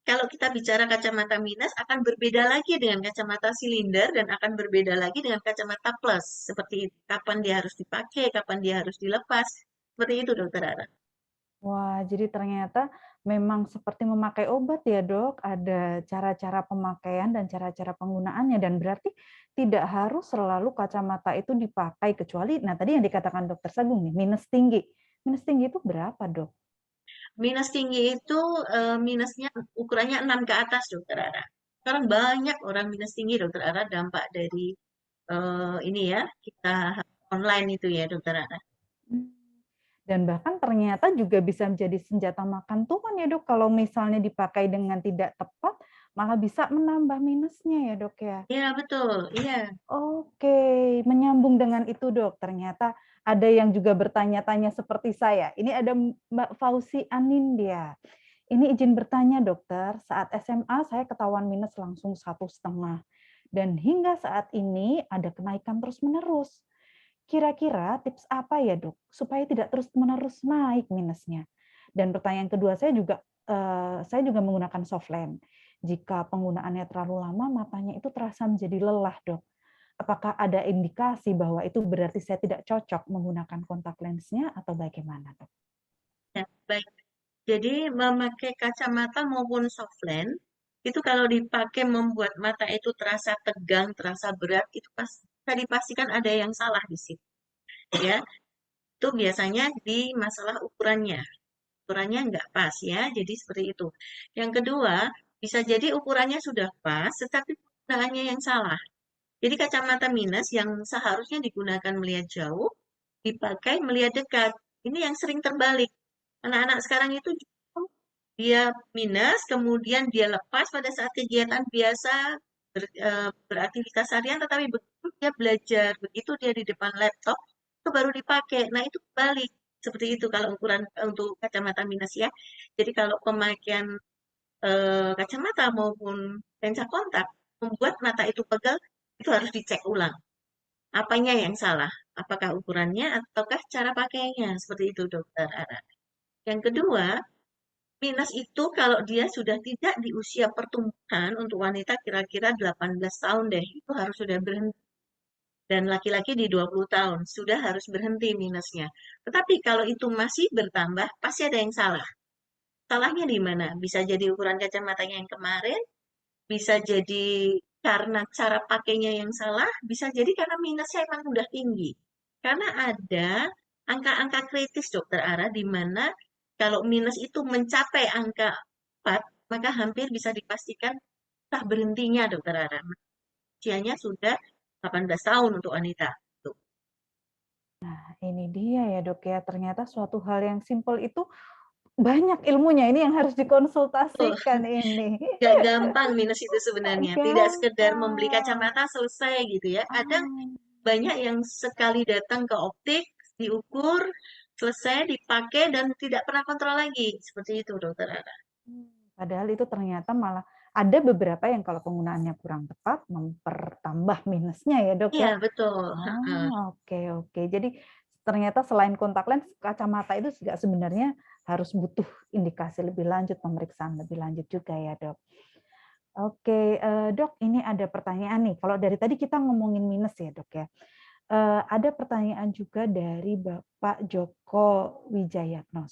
kalau kita bicara kacamata minus akan berbeda lagi dengan kacamata silinder dan akan berbeda lagi dengan kacamata plus. Seperti itu. Kapan dia harus dipakai, kapan dia harus dilepas. Seperti itu, Dokter Ara. Wah, jadi ternyata memang seperti memakai obat ya, Dok. Ada cara-cara pemakaian dan cara-cara penggunaannya dan berarti tidak harus selalu kacamata itu dipakai kecuali nah tadi yang dikatakan Dokter Sagung nih, minus tinggi. Minus tinggi itu berapa, Dok? Minus tinggi itu minusnya ukurannya 6 ke atas, Dokter Ara. Sekarang banyak orang minus tinggi, Dokter Ara, dampak dari ini ya, kita online itu ya, Dokter Ara. Dan bahkan ternyata juga bisa menjadi senjata makan tuan ya, Dok. Kalau misalnya dipakai dengan tidak tepat, malah bisa menambah minusnya ya, Dok ya. Iya, betul. Iya. Oke, menyambung dengan itu, Dok. Ternyata ada yang juga bertanya-tanya seperti saya. Ini ada Mbak Fauzi Anindya. Ini izin bertanya, dokter. Saat SMA saya ketahuan minus langsung 1,5. Dan hingga saat ini ada kenaikan terus-menerus. Kira-kira tips apa ya, Dok, supaya tidak terus-menerus naik minusnya? Dan pertanyaan kedua saya juga menggunakan soft lens. Jika penggunaannya terlalu lama, matanya itu terasa menjadi lelah, Dok. Apakah ada indikasi bahwa itu berarti saya tidak cocok menggunakan kontak lensnya atau bagaimana, Dok? Ya, baik. Jadi memakai kacamata maupun soft lens itu kalau dipakai membuat mata itu terasa tegang, terasa berat, itu bisa dipastikan ada yang salah di situ. Ya, itu biasanya di masalah ukurannya. Ukurannya nggak pas ya, jadi seperti itu. Yang kedua, bisa jadi ukurannya sudah pas, tetapi penggunaannya yang salah. Jadi kacamata minus yang seharusnya digunakan melihat jauh, dipakai melihat dekat. Ini yang sering terbalik. Anak-anak sekarang itu dia minus, kemudian dia lepas pada saat kegiatan biasa beraktivitas harian, tetapi begitu dia belajar, begitu dia di depan laptop, itu baru dipakai. Nah, itu balik. Seperti itu kalau ukuran untuk kacamata minus ya. Jadi kalau pemakaian kacamata maupun lensa kontak membuat mata itu pegal, itu harus dicek ulang. Apanya yang salah? Apakah ukurannya ataukah cara pakainya? Seperti itu, Dokter Ara. Yang kedua, minus itu kalau dia sudah tidak di usia pertumbuhan untuk wanita kira-kira 18 tahun deh, itu harus sudah berhenti. Dan laki-laki di 20 tahun sudah harus berhenti minusnya. Tetapi kalau itu masih bertambah, pasti ada yang salah. Salahnya di mana? Bisa jadi ukuran kacamatanya yang kemarin, bisa jadi karena cara pakainya yang salah, bisa jadi karena minusnya emang udah tinggi. Karena ada angka-angka kritis, Dokter Ara, di mana kalau minus itu mencapai angka 4, maka hampir bisa dipastikan sah berhentinya, Dokter Ara. Usianya sudah 18 tahun untuk wanita. Tuh. Nah, ini dia ya, Dok ya. Ternyata suatu hal yang simpel itu banyak ilmunya. Ini yang harus dikonsultasikan ini. Gak gampang minus itu sebenarnya. Tidak sekedar membeli Gampang. kacamata selesai gitu ya. Ada Oh. banyak yang sekali datang ke optik, diukur, selesai, dipakai, dan tidak pernah kontrol lagi. Seperti itu, Dokter Ara. Padahal itu ternyata malah ada beberapa yang kalau penggunaannya kurang tepat mempertambah minusnya ya, Dok Iya, ya. betul. Oke. Jadi ternyata selain kontak lens, kacamata itu juga sebenarnya harus butuh indikasi lebih lanjut, pemeriksaan lebih lanjut juga ya, Dok. Oke, Dok, ini ada pertanyaan nih. Kalau dari tadi kita ngomongin minus ya, Dok ya. Ada pertanyaan juga dari Bapak Joko Wijayatno.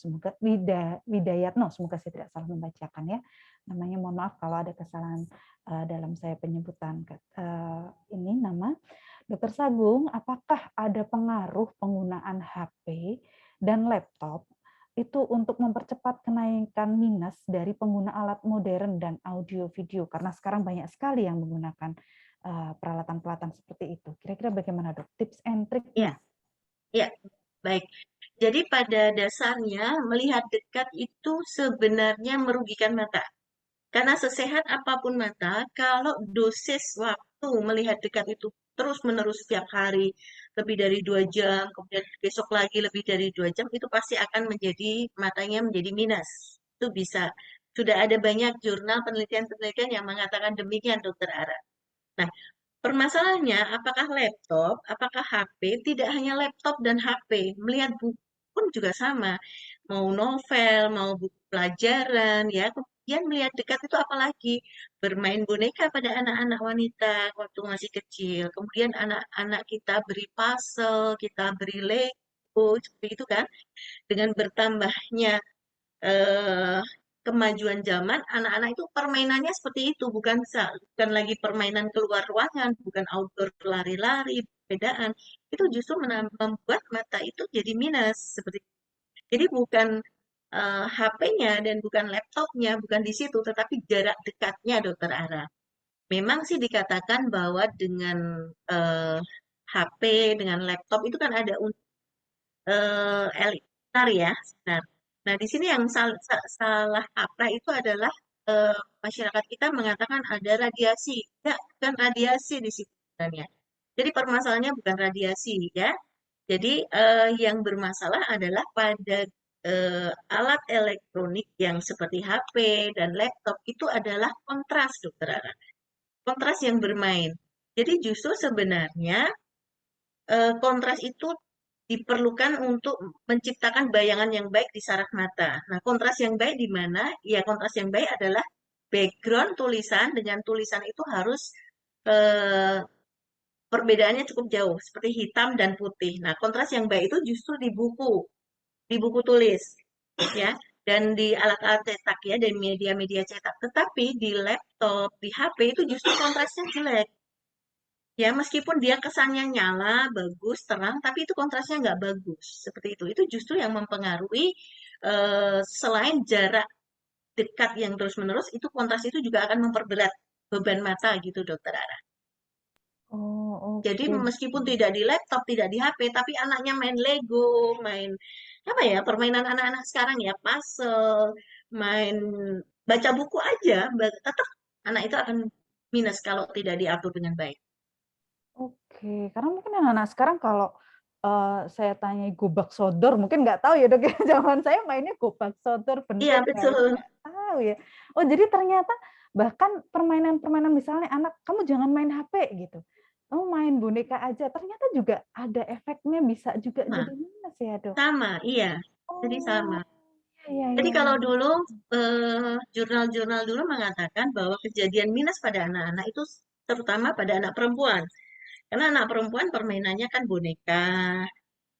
Widayatno, semoga saya tidak salah membacakan ya. Namanya mohon maaf kalau ada kesalahan dalam saya penyebutan ini nama. Dokter Sagung, apakah ada pengaruh penggunaan HP dan laptop itu untuk mempercepat kenaikan minus dari pengguna alat modern dan audio video? Karena sekarang banyak sekali yang menggunakan peralatan-peralatan seperti itu. Kira-kira bagaimana, Dok? Tips and triknya? Ya, baik. Jadi pada dasarnya melihat dekat itu sebenarnya merugikan mata. Karena sesehat apapun mata, kalau dosis waktu melihat dekat itu terus-menerus setiap hari, lebih dari 2 jam, kemudian besok lagi lebih dari 2 jam, itu pasti akan menjadi matanya menjadi minus. Itu bisa. Sudah ada banyak jurnal penelitian-penelitian yang mengatakan demikian, Dokter Ara. Nah, Permasalahannya, apakah laptop, apakah HP, tidak hanya laptop dan HP, melihat buku pun juga sama. Mau novel, mau buku pelajaran, ya. Kemudian melihat dekat itu apalagi bermain boneka pada anak-anak wanita waktu masih kecil. Kemudian anak-anak kita beri puzzle, kita beri Lego, seperti itu kan. Dengan bertambahnya eh, kemajuan zaman, anak-anak itu permainannya seperti itu, bukan lagi permainan keluar ruangan, bukan outdoor lari-lari, bedaan. Itu justru membuat mata itu jadi minus seperti itu. Jadi bukan HP-nya dan bukan laptopnya, bukan di situ, tetapi jarak dekatnya, Dokter Ara. Memang sih dikatakan bahwa dengan eh, HP, dengan laptop itu kan ada sinar ya, sinar. Nah, di sini yang salah kaprah itu adalah masyarakat kita mengatakan ada radiasi. Tidak, bukan radiasi di situ sebenarnya. Jadi permasalahannya bukan radiasi ya. Jadi yang bermasalah adalah pada alat elektronik yang seperti HP dan laptop itu adalah kontras, Dokter Ara. Kontras yang bermain. Jadi justru sebenarnya kontras itu diperlukan untuk menciptakan bayangan yang baik di saraf mata. Nah, kontras yang baik di mana? Ya, kontras yang baik adalah background tulisan dengan tulisan itu harus eh, perbedaannya cukup jauh, seperti hitam dan putih. Nah, kontras yang baik itu justru di buku tulis, ya, dan di alat-alat cetak ya, dan media-media cetak. Tetapi di laptop, di HP itu justru kontrasnya jelek. Ya, meskipun dia kesannya nyala, bagus, terang, tapi itu kontrasnya nggak bagus. Seperti itu. Itu justru yang mempengaruhi selain jarak dekat yang terus-menerus, itu kontras itu juga akan memperberat beban mata gitu, Dokter Ara. Oh, Jadi oke. meskipun tidak di laptop, tidak di HP, tapi anaknya main Lego, main apa ya, permainan anak-anak sekarang ya, puzzle, main baca buku aja, tetap anak itu akan minus kalau tidak diatur dengan baik. Oke, karena mungkin anak-anak sekarang kalau, saya tanya gobak sodor mungkin nggak tahu ya, Dok, ya. Zaman saya mainnya gobak sodor, Iya, bentuk aja betul. nggak tahu ya. Oh, jadi ternyata bahkan permainan-permainan misalnya anak, "Kamu jangan main HP," gitu. "Kamu main boneka aja." Ternyata juga ada efeknya, bisa juga Sama, jadi minus ya, Dok? sama, iya. Jadi sama. Oh, iya Jadi iya kalau iya. dulu jurnal-jurnal dulu mengatakan bahwa kejadian minus pada anak-anak itu terutama pada anak perempuan. Karena anak perempuan permainannya kan boneka,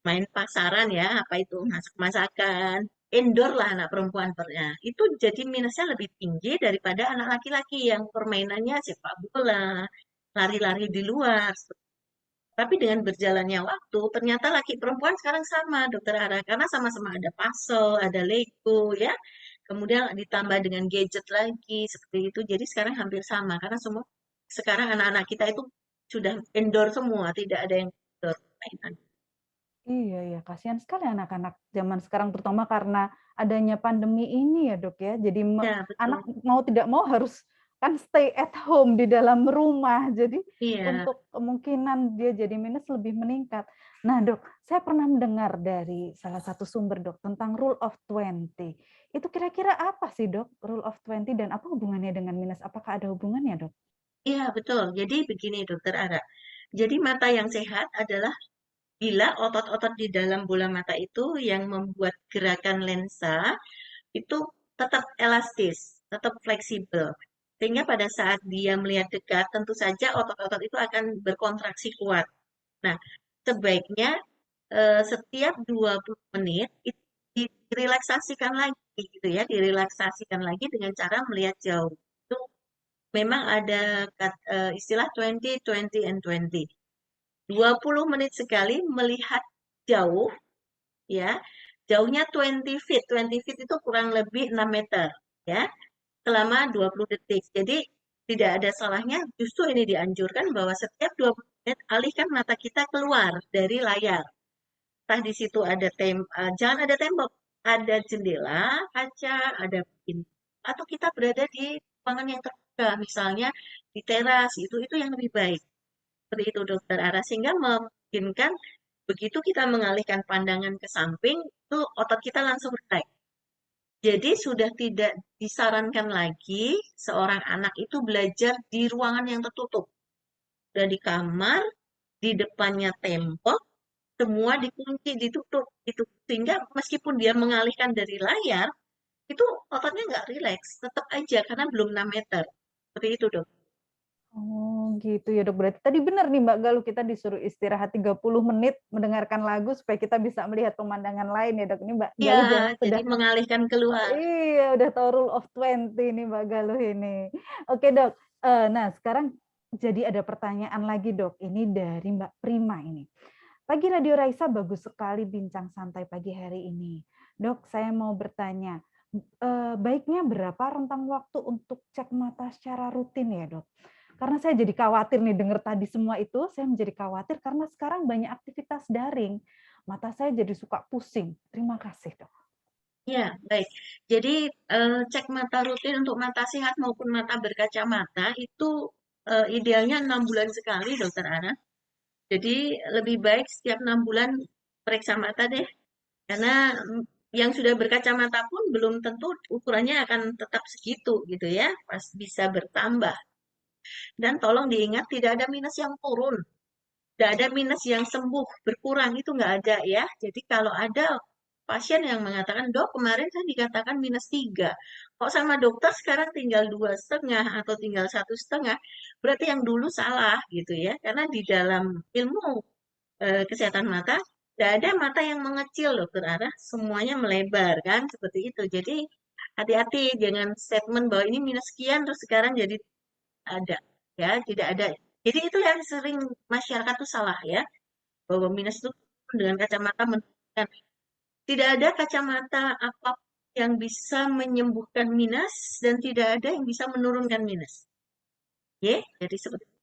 main pasaran ya, apa itu masak-masakan, indoor lah anak perempuan pernya. Itu jadi minusnya lebih tinggi daripada anak laki-laki yang permainannya sepak bola, lari-lari di luar. Tapi dengan berjalannya waktu, ternyata laki perempuan sekarang sama, Dokter Ara, karena sama-sama ada puzzle, ada Lego, ya. Kemudian ditambah dengan gadget lagi, seperti itu. Jadi sekarang hampir sama, karena semua sekarang anak-anak kita itu sudah indoor semua, tidak ada yang outdoor mainan. Iya ya, kasihan sekali anak-anak zaman sekarang terutama karena adanya pandemi ini ya, Dok, ya. Jadi Ya, anak betul. mau tidak mau harus kan stay at home di dalam rumah. Jadi Iya, untuk kemungkinan dia jadi minus lebih meningkat. Nah, Dok, saya pernah mendengar dari salah satu sumber, Dok, tentang rule of 20. Itu kira-kira apa sih, Dok, rule of 20 dan apa hubungannya dengan minus? Apakah ada hubungannya, Dok? iya betul. Jadi begini, Dokter Ara. Jadi mata yang sehat adalah bila otot-otot di dalam bola mata itu yang membuat gerakan lensa itu tetap elastis, tetap fleksibel. Sehingga pada saat dia melihat dekat, tentu saja otot-otot itu akan berkontraksi kuat. Nah, sebaiknya setiap 20 menit itu direlaksasikan lagi gitu ya, direlaksasikan lagi dengan cara melihat jauh. Itu memang ada istilah 20, 20 and 20. 20 menit sekali melihat jauh ya. Jauhnya 20 feet. 20 feet itu kurang lebih 6 meter ya. Selama 20 detik. Jadi tidak ada salahnya justru ini dianjurkan bahwa setiap 20 menit alihkan mata kita keluar dari layar. Entah di situ ada jangan ada tembok, ada jendela, kaca, ada pintu atau kita berada di ruangan yang terbuka, misalnya di teras itu yang lebih baik. Seperti itu Dokter Ara sehingga memungkinkan begitu kita mengalihkan pandangan ke samping itu otot kita langsung relax. Jadi sudah tidak disarankan lagi seorang anak itu belajar di ruangan yang tertutup. udah di kamar, di depannya tembok, semua dikunci, ditutup, gitu. Sehingga meskipun dia mengalihkan dari layar, itu otaknya nggak rileks, tetap aja karena belum 6 meter. Seperti itu, Dok. Oh gitu ya dok, berarti tadi benar nih Mbak Galuh, kita disuruh istirahat 30 menit mendengarkan lagu supaya kita bisa melihat pemandangan lain ya dok. Ini Mbak Iya, Galuh jadi sudah, mengalihkan keluar. iya udah tahu rule of 20 nih Mbak Galuh ini. Oke dok, nah sekarang jadi ada pertanyaan lagi dok, ini dari Mbak Prima ini. Pagi Radio Raisa bagus sekali bincang santai pagi hari ini. Dok, saya mau bertanya, baiknya berapa rentang waktu untuk cek mata secara rutin ya dok? Karena saya jadi khawatir nih dengar tadi semua itu, saya menjadi khawatir karena sekarang banyak aktivitas daring. Mata saya jadi suka pusing. Terima kasih dok. Ya, baik. Jadi cek mata rutin untuk mata sehat maupun mata berkacamata itu idealnya 6 bulan sekali, Dokter Ana. Jadi lebih baik setiap 6 bulan periksa mata deh, karena yang sudah berkacamata pun belum tentu ukurannya akan tetap segitu gitu ya, pas bisa bertambah. Dan tolong diingat tidak ada minus yang turun, tidak ada minus yang sembuh berkurang, itu nggak ada ya. Jadi kalau ada pasien yang mengatakan, dok kemarin saya dikatakan -3, kok sama dokter sekarang tinggal 2,5 atau tinggal 1,5, berarti yang dulu salah gitu ya. Karena di dalam ilmu kesehatan mata tidak ada mata yang mengecil, dokter Ara, semuanya melebar kan seperti itu. Jadi hati-hati jangan statement bahwa ini minus sekian terus sekarang jadi ada ya, tidak ada. Jadi itu yang sering masyarakat tuh salah ya, bahwa minus itu dengan kacamata menunjukkan. Tidak ada kacamata apapun yang bisa menyembuhkan minus dan tidak ada yang bisa menurunkan minus. Ya, jadi seperti itu.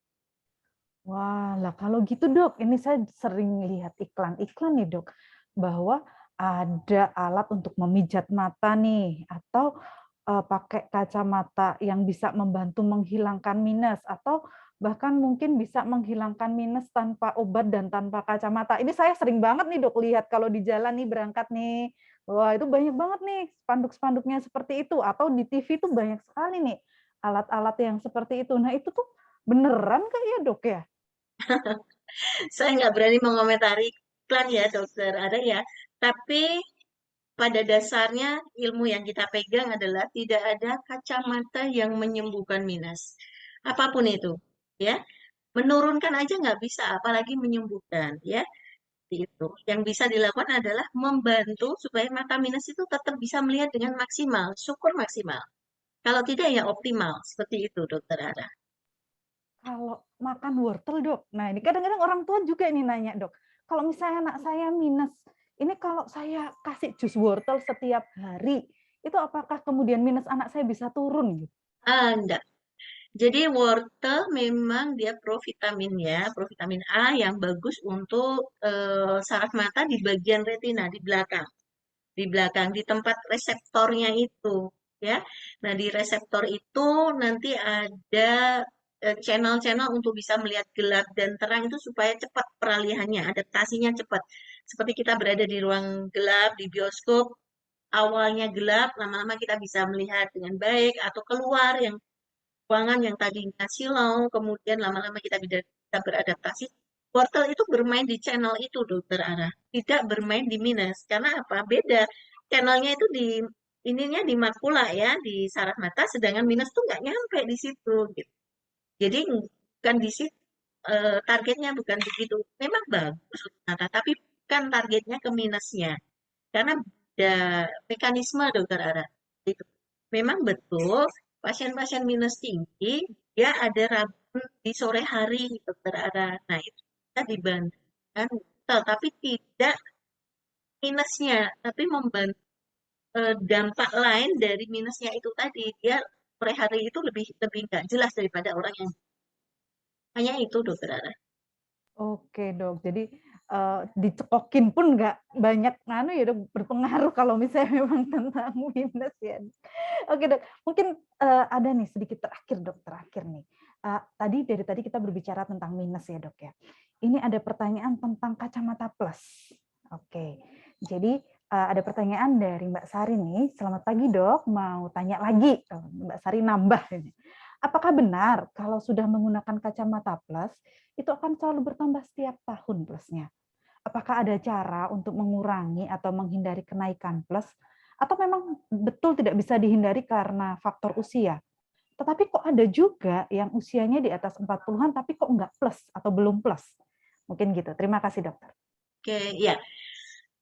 Wah, lah kalau gitu dok, ini saya sering lihat iklan-iklan nih dok, bahwa ada alat untuk memijat mata nih, atau pakai kacamata yang bisa membantu menghilangkan minus, atau bahkan mungkin bisa menghilangkan minus tanpa obat dan tanpa kacamata. Ini saya sering banget nih dok lihat kalau di jalan nih berangkat nih, wah itu banyak banget nih spanduk-spanduknya seperti itu, atau di TV tuh banyak sekali nih alat-alat yang seperti itu. Nah itu tuh beneran kah ya dok ya? Saya nggak berani mengomentari iklan ya, dokter. Ada ya. Tapi pada dasarnya ilmu yang kita pegang adalah tidak ada kacamata yang menyembuhkan minus. Apapun itu. Ya, menurunkan aja nggak bisa, apalagi menyembuhkan. Ya, itu. Yang bisa dilakukan adalah membantu supaya mata minus itu tetap bisa melihat dengan maksimal, syukur maksimal. Kalau tidak ya optimal, seperti itu dokter Ara. Kalau makan wortel, Dok. Nah, ini kadang-kadang orang tua juga ini nanya, Dok. Kalau misalnya anak saya minus, ini kalau saya kasih jus wortel setiap hari, itu apakah kemudian minus anak saya bisa turun gitu? Enggak. Jadi wortel memang dia provitamin ya, provitamin A yang bagus untuk saraf mata di bagian retina di belakang. Di belakang di tempat reseptornya itu ya. Nah, di reseptor itu nanti ada channel-channel untuk bisa melihat gelap dan terang itu supaya cepat peralihannya, adaptasinya cepat. Seperti kita berada di ruang gelap di bioskop, awalnya gelap, lama-lama kita bisa melihat dengan baik, atau keluar yang ruangan yang tadinya silau, kemudian lama-lama kita bisa beradaptasi. Wortel itu bermain di channel itu, dokter Ara. Tidak bermain di minus. Karena apa? Beda. Channelnya itu di ininya di makula ya, di saraf mata, sedangkan minus tuh nggak nyampe di situ. Gitu. Jadi bukan di situ targetnya bukan begitu. Memang bagus untuk mata, tapi bukan targetnya ke minusnya. Karena ada mekanisme, dokter Ara. Itu. Memang betul pasien-pasien minus tinggi dia ada rabun di sore hari, dokter Ara. Nah itu bisa dibandingkan, tapi tidak minusnya, tapi membantu dampak lain dari minusnya itu tadi. Dia sore hari itu lebih lebih nggak jelas daripada orang yang hanya itu, dokter Ara. Oke, Dok. Jadi dicekokin pun nggak banyak anu ya, Dok, berpengaruh kalau misalnya memang tentang minus ya. Oke, Dok. Mungkin ada nih sedikit terakhir, Dok, terakhir nih. Dari tadi kita berbicara tentang minus ya, Dok ya. Ini ada pertanyaan tentang kacamata plus. Oke. Jadi ada pertanyaan dari Mbak Sari nih. Selamat pagi, Dok. Mau tanya lagi. Mbak Sari nambah ini. Apakah benar kalau sudah menggunakan kacamata plus, itu akan selalu bertambah setiap tahun plusnya? Apakah ada cara untuk mengurangi atau menghindari kenaikan plus, atau memang betul tidak bisa dihindari karena faktor usia? Tetapi kok ada juga yang usianya di atas 40-an tapi kok enggak plus atau belum plus? Mungkin gitu. Terima kasih, dokter. Oke, ya.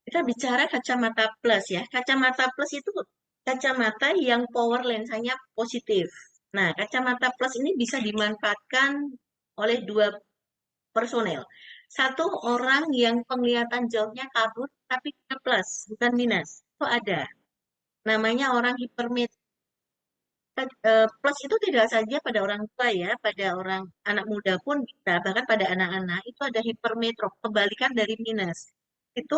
Kita bicara kacamata plus ya. Kacamata plus itu kacamata yang power lensanya positif. Nah, kacamata plus ini bisa dimanfaatkan oleh dua personel. Satu orang yang penglihatan jauhnya kabur tapi dia plus, bukan minus. Itu ada. Namanya orang hipermetropes. Plus itu tidak saja pada orang tua ya, pada orang anak muda pun bisa, bahkan pada anak-anak itu ada hipermetrop, kebalikan dari minus. Itu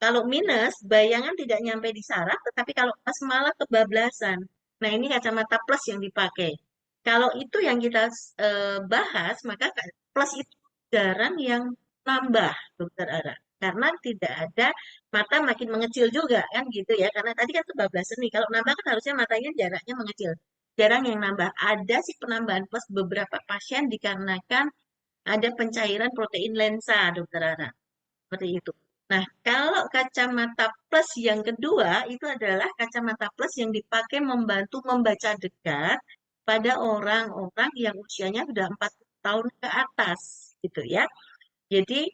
kalau minus, bayangan tidak nyampe di saraf, tetapi kalau plus malah kebablasan. Nah ini kacamata plus yang dipakai. Kalau itu yang kita bahas, maka plus itu jarang yang nambah, Dokter Ara. Karena tidak ada mata makin mengecil juga kan gitu ya. Karena tadi kan kebablasan nih. Kalau nambah kan harusnya matanya jaraknya mengecil. Jarang yang nambah. Ada sih penambahan plus beberapa pasien dikarenakan ada pencairan protein lensa, Dokter Ara. Seperti itu. Nah, kalau kacamata plus yang kedua itu adalah kacamata plus yang dipakai membantu membaca dekat pada orang-orang yang usianya sudah 40 tahun ke atas, gitu ya. Jadi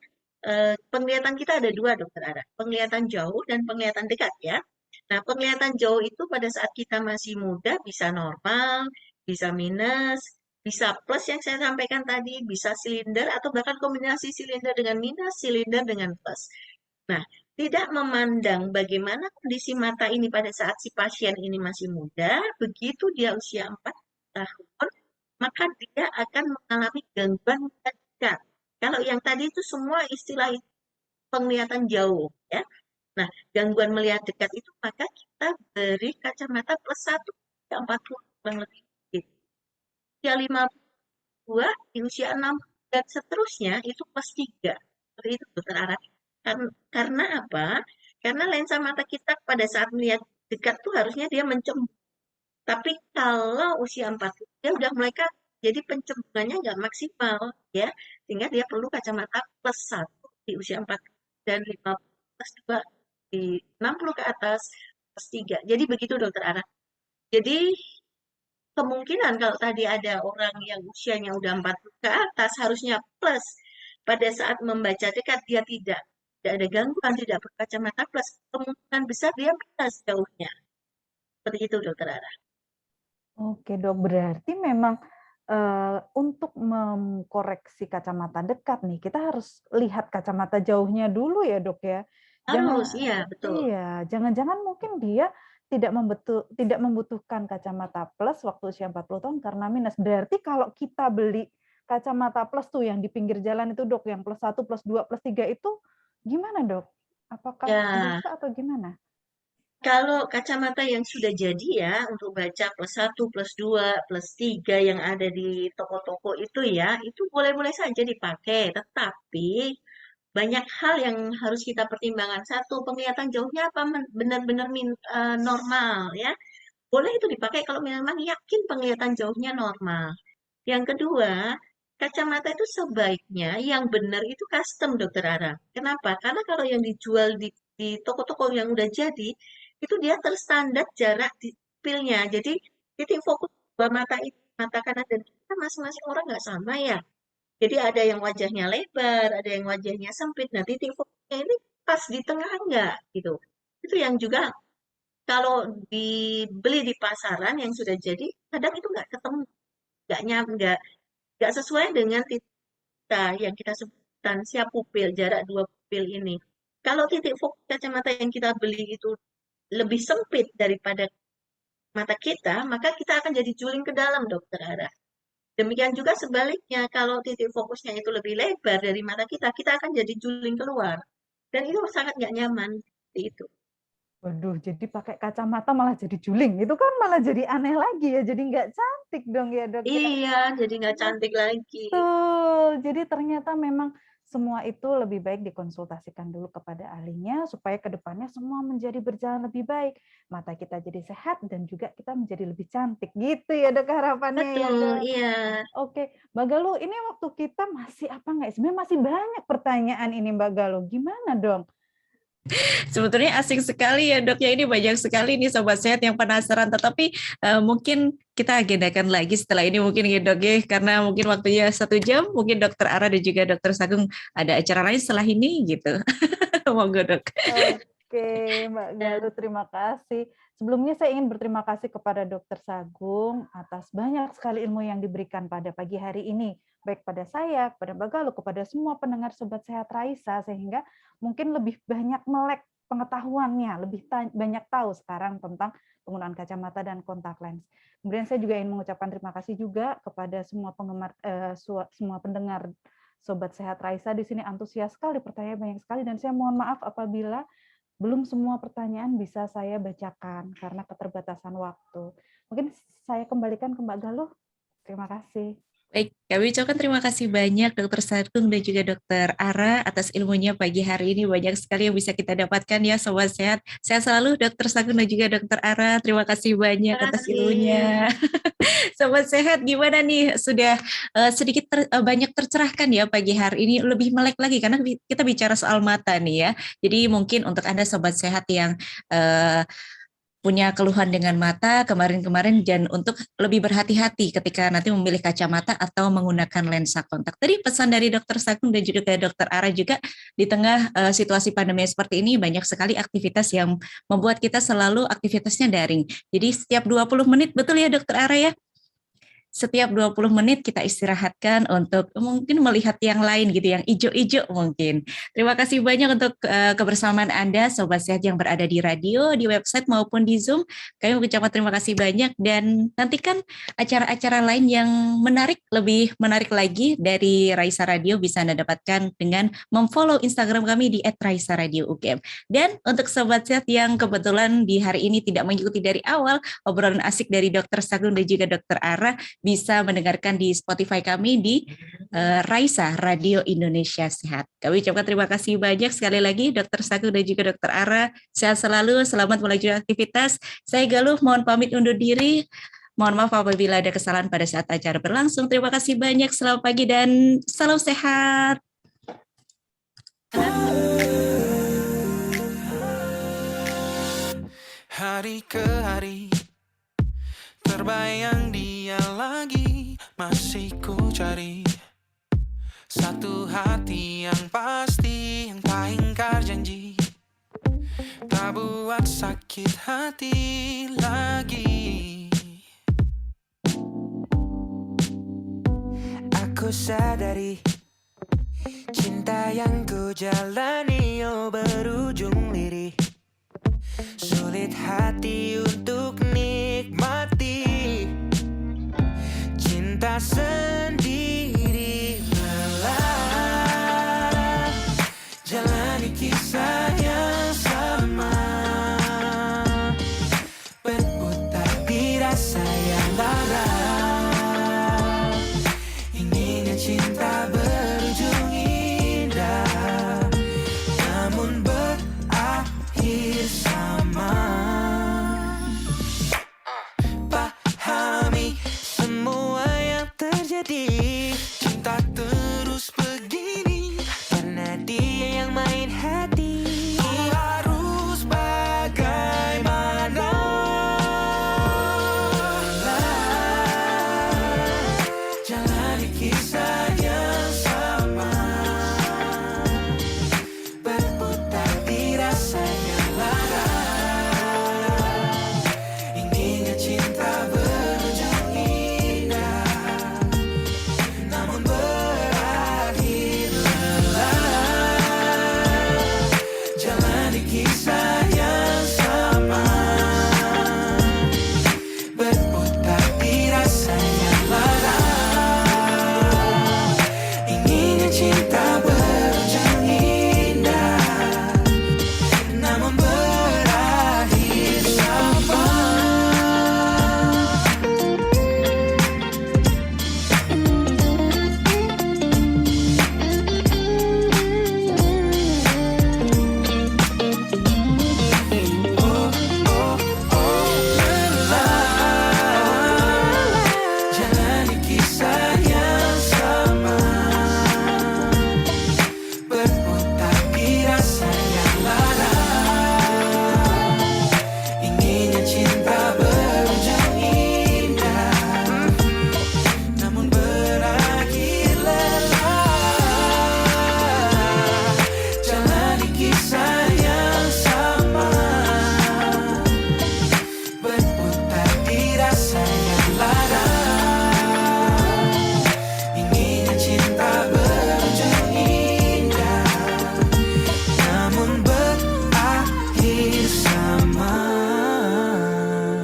penglihatan kita ada dua, Dokter Ara. Penglihatan jauh dan penglihatan dekat ya. Nah, penglihatan jauh itu pada saat kita masih muda bisa normal, bisa minus, bisa plus yang saya sampaikan tadi, bisa silinder atau bahkan kombinasi silinder dengan minus, silinder dengan plus. Nah, tidak memandang bagaimana kondisi mata ini pada saat si pasien ini masih muda, begitu dia usia 4 tahun, maka dia akan mengalami gangguan dekat. Kalau yang tadi itu semua istilah penglihatan jauh, ya. Nah, gangguan melihat dekat itu maka kita beri kacamata plus 1, 40 kurang lebih. Usia 52, di usia 6 dan seterusnya itu plus 3. Seperti itu, Dokter Ara. Karena apa? Karena lensa mata kita pada saat melihat dekat tuh harusnya dia mencembung. Tapi kalau usia 40, dia udah mulai jadi pencembungannya nggak maksimal, ya. Sehingga dia perlu kacamata plus 1 di usia 40 dan 50 plus 2 di 60 ke atas plus 3. Jadi begitu, Dokter Ara. Jadi kemungkinan kalau tadi ada orang yang usianya udah 40 ke atas harusnya plus. Pada saat membaca dekat dia tidak ada gangguan, tidak berkacamata plus, kemungkinan besar dia minus jauhnya. Seperti itu, Dokter Ara. Oke, Dok. Berarti memang untuk mengkoreksi kacamata dekat nih, kita harus lihat kacamata jauhnya dulu ya, Dok ya. Harus, iya, betul. Iya, jangan-jangan mungkin dia tidak membutuhkan kacamata plus waktu usia 40 tahun karena minus. Berarti kalau kita beli kacamata plus tuh yang di pinggir jalan itu, Dok, yang plus 1, plus 2, plus 3 itu gimana, Dok? Apakah Ya, bisa atau gimana? kalau kacamata yang sudah jadi ya, untuk baca plus 1, plus 2, plus 3 yang ada di toko-toko itu ya, itu boleh-boleh saja dipakai. Tetapi banyak hal yang harus kita pertimbangkan. Satu, penglihatan jauhnya apa benar-benar normal ya. Boleh itu dipakai kalau memang yakin penglihatan jauhnya normal. Yang kedua, kacamata itu sebaiknya yang benar itu custom, Dokter Ara. Kenapa? Karena kalau yang dijual di toko-toko yang udah jadi, itu dia terstandar jarak di pupilnya. Jadi titik fokus dua mata itu, mata kanan dan kiri kan masing-masing orang nggak sama ya. Jadi ada yang wajahnya lebar, ada yang wajahnya sempit. Nah, titik fokusnya ini pas di tengah enggak gitu. Itu yang juga kalau dibeli di pasaran yang sudah jadi, kadang itu nggak ketemu, nggak sesuai dengan titik kita yang kita sebutkan siap pupil, jarak dua pupil ini. Kalau titik fokus kacamata yang kita beli itu lebih sempit daripada mata kita, maka kita akan jadi juling ke dalam, Dokter Ara. Demikian juga sebaliknya, kalau titik fokusnya itu lebih lebar dari mata kita, kita akan jadi juling keluar. Dan itu sangat nggak nyaman. Seperti itu. Waduh, jadi pakai kacamata malah jadi juling. Itu kan malah jadi aneh lagi ya, jadi nggak cantik dong ya, Dok ya. Iya, jadi nggak cantik lagi. Betul. Jadi ternyata memang semua itu lebih baik dikonsultasikan dulu kepada ahlinya supaya ke depannya semua menjadi berjalan lebih baik. Mata kita jadi sehat dan juga kita menjadi lebih cantik. Gitu ya Dok harapannya ya Betul, Dok. iya. Oke, Mbak Galuh, ini waktu kita masih apa nggak? Sebenarnya masih banyak pertanyaan ini Mbak Galuh. Gimana dong? Sebetulnya asing sekali ya dok ya, ini banyak sekali nih Sobat Sehat yang penasaran, tetapi mungkin kita agendakan lagi setelah ini mungkin ya dok ya, karena mungkin waktunya 1 jam, mungkin Dokter Ara dan juga Dokter Sagung ada acara lain setelah ini gitu. Monggo dok. Oke, Mbak Galuh, terima kasih. Sebelumnya saya ingin berterima kasih kepada Dokter Sagung atas banyak sekali ilmu yang diberikan pada pagi hari ini, baik pada saya, kepada Mbak Galuh, kepada semua pendengar Sobat Sehat Raisa, sehingga mungkin lebih banyak melek pengetahuannya, lebih banyak tahu sekarang tentang penggunaan kacamata dan kontak lens. Kemudian saya juga ingin mengucapkan terima kasih juga kepada semua penggemar, semua pendengar Sobat Sehat Raisa di sini antusias sekali, pertanyaan banyak sekali, dan saya mohon maaf apabila belum semua pertanyaan bisa saya bacakan karena keterbatasan waktu. Mungkin saya kembalikan ke Mbak Galuh. Terima kasih. Baik, kami ucapkan terima kasih banyak Dokter Sagung dan juga Dokter Ara atas ilmunya pagi hari ini. Banyak sekali yang bisa kita dapatkan ya Sobat Sehat. Sehat selalu Dokter Sagung dan juga Dokter Ara. Terima kasih banyak Terima atas kasih. ilmunya. Sobat Sehat, gimana nih? Sudah sedikit banyak tercerahkan ya pagi hari ini, lebih melek lagi karena kita bicara soal mata nih ya. Jadi mungkin untuk Anda Sobat Sehat yang punya keluhan dengan mata kemarin-kemarin, dan untuk lebih berhati-hati ketika nanti memilih kacamata atau menggunakan lensa kontak. Tadi pesan dari Dokter Sagung dan juga Dokter Ara juga, di tengah situasi pandemi seperti ini banyak sekali aktivitas yang membuat kita selalu aktivitasnya daring. Jadi setiap 20 menit, betul ya Dokter Ara ya? Setiap 20 menit kita istirahatkan untuk mungkin melihat yang lain gitu, yang ijo-ijo mungkin. Terima kasih banyak untuk kebersamaan Anda, Sobat Sehat yang berada di radio, di website maupun di Zoom. Kami mengucapkan terima kasih banyak dan nantikan acara-acara lain yang menarik, lebih menarik lagi dari Raisa Radio bisa Anda dapatkan dengan memfollow Instagram kami di @raisaradio.ugm. Dan untuk Sobat Sehat yang kebetulan di hari ini tidak mengikuti dari awal obrolan asik dari Dokter Sagung dan juga Dokter Ara, bisa mendengarkan di Spotify kami di Raisa Radio Indonesia Sehat. Kami ucapkan terima kasih banyak sekali lagi Dokter Sagung dan juga Dokter Ara. Sehat selalu, selamat melanjutkan aktivitas. Saya Galuh, mohon pamit undur diri. Mohon maaf apabila ada kesalahan pada saat acara berlangsung. Terima kasih banyak, selamat pagi dan salam sehat. Hari ke hari terbayang dia lagi, masih ku cari satu hati yang pasti, yang tak ingkar janji, tak buat sakit hati lagi. Aku sadari cinta yang ku jalani oh berujung lirih, sulit hati untuk nikmati cinta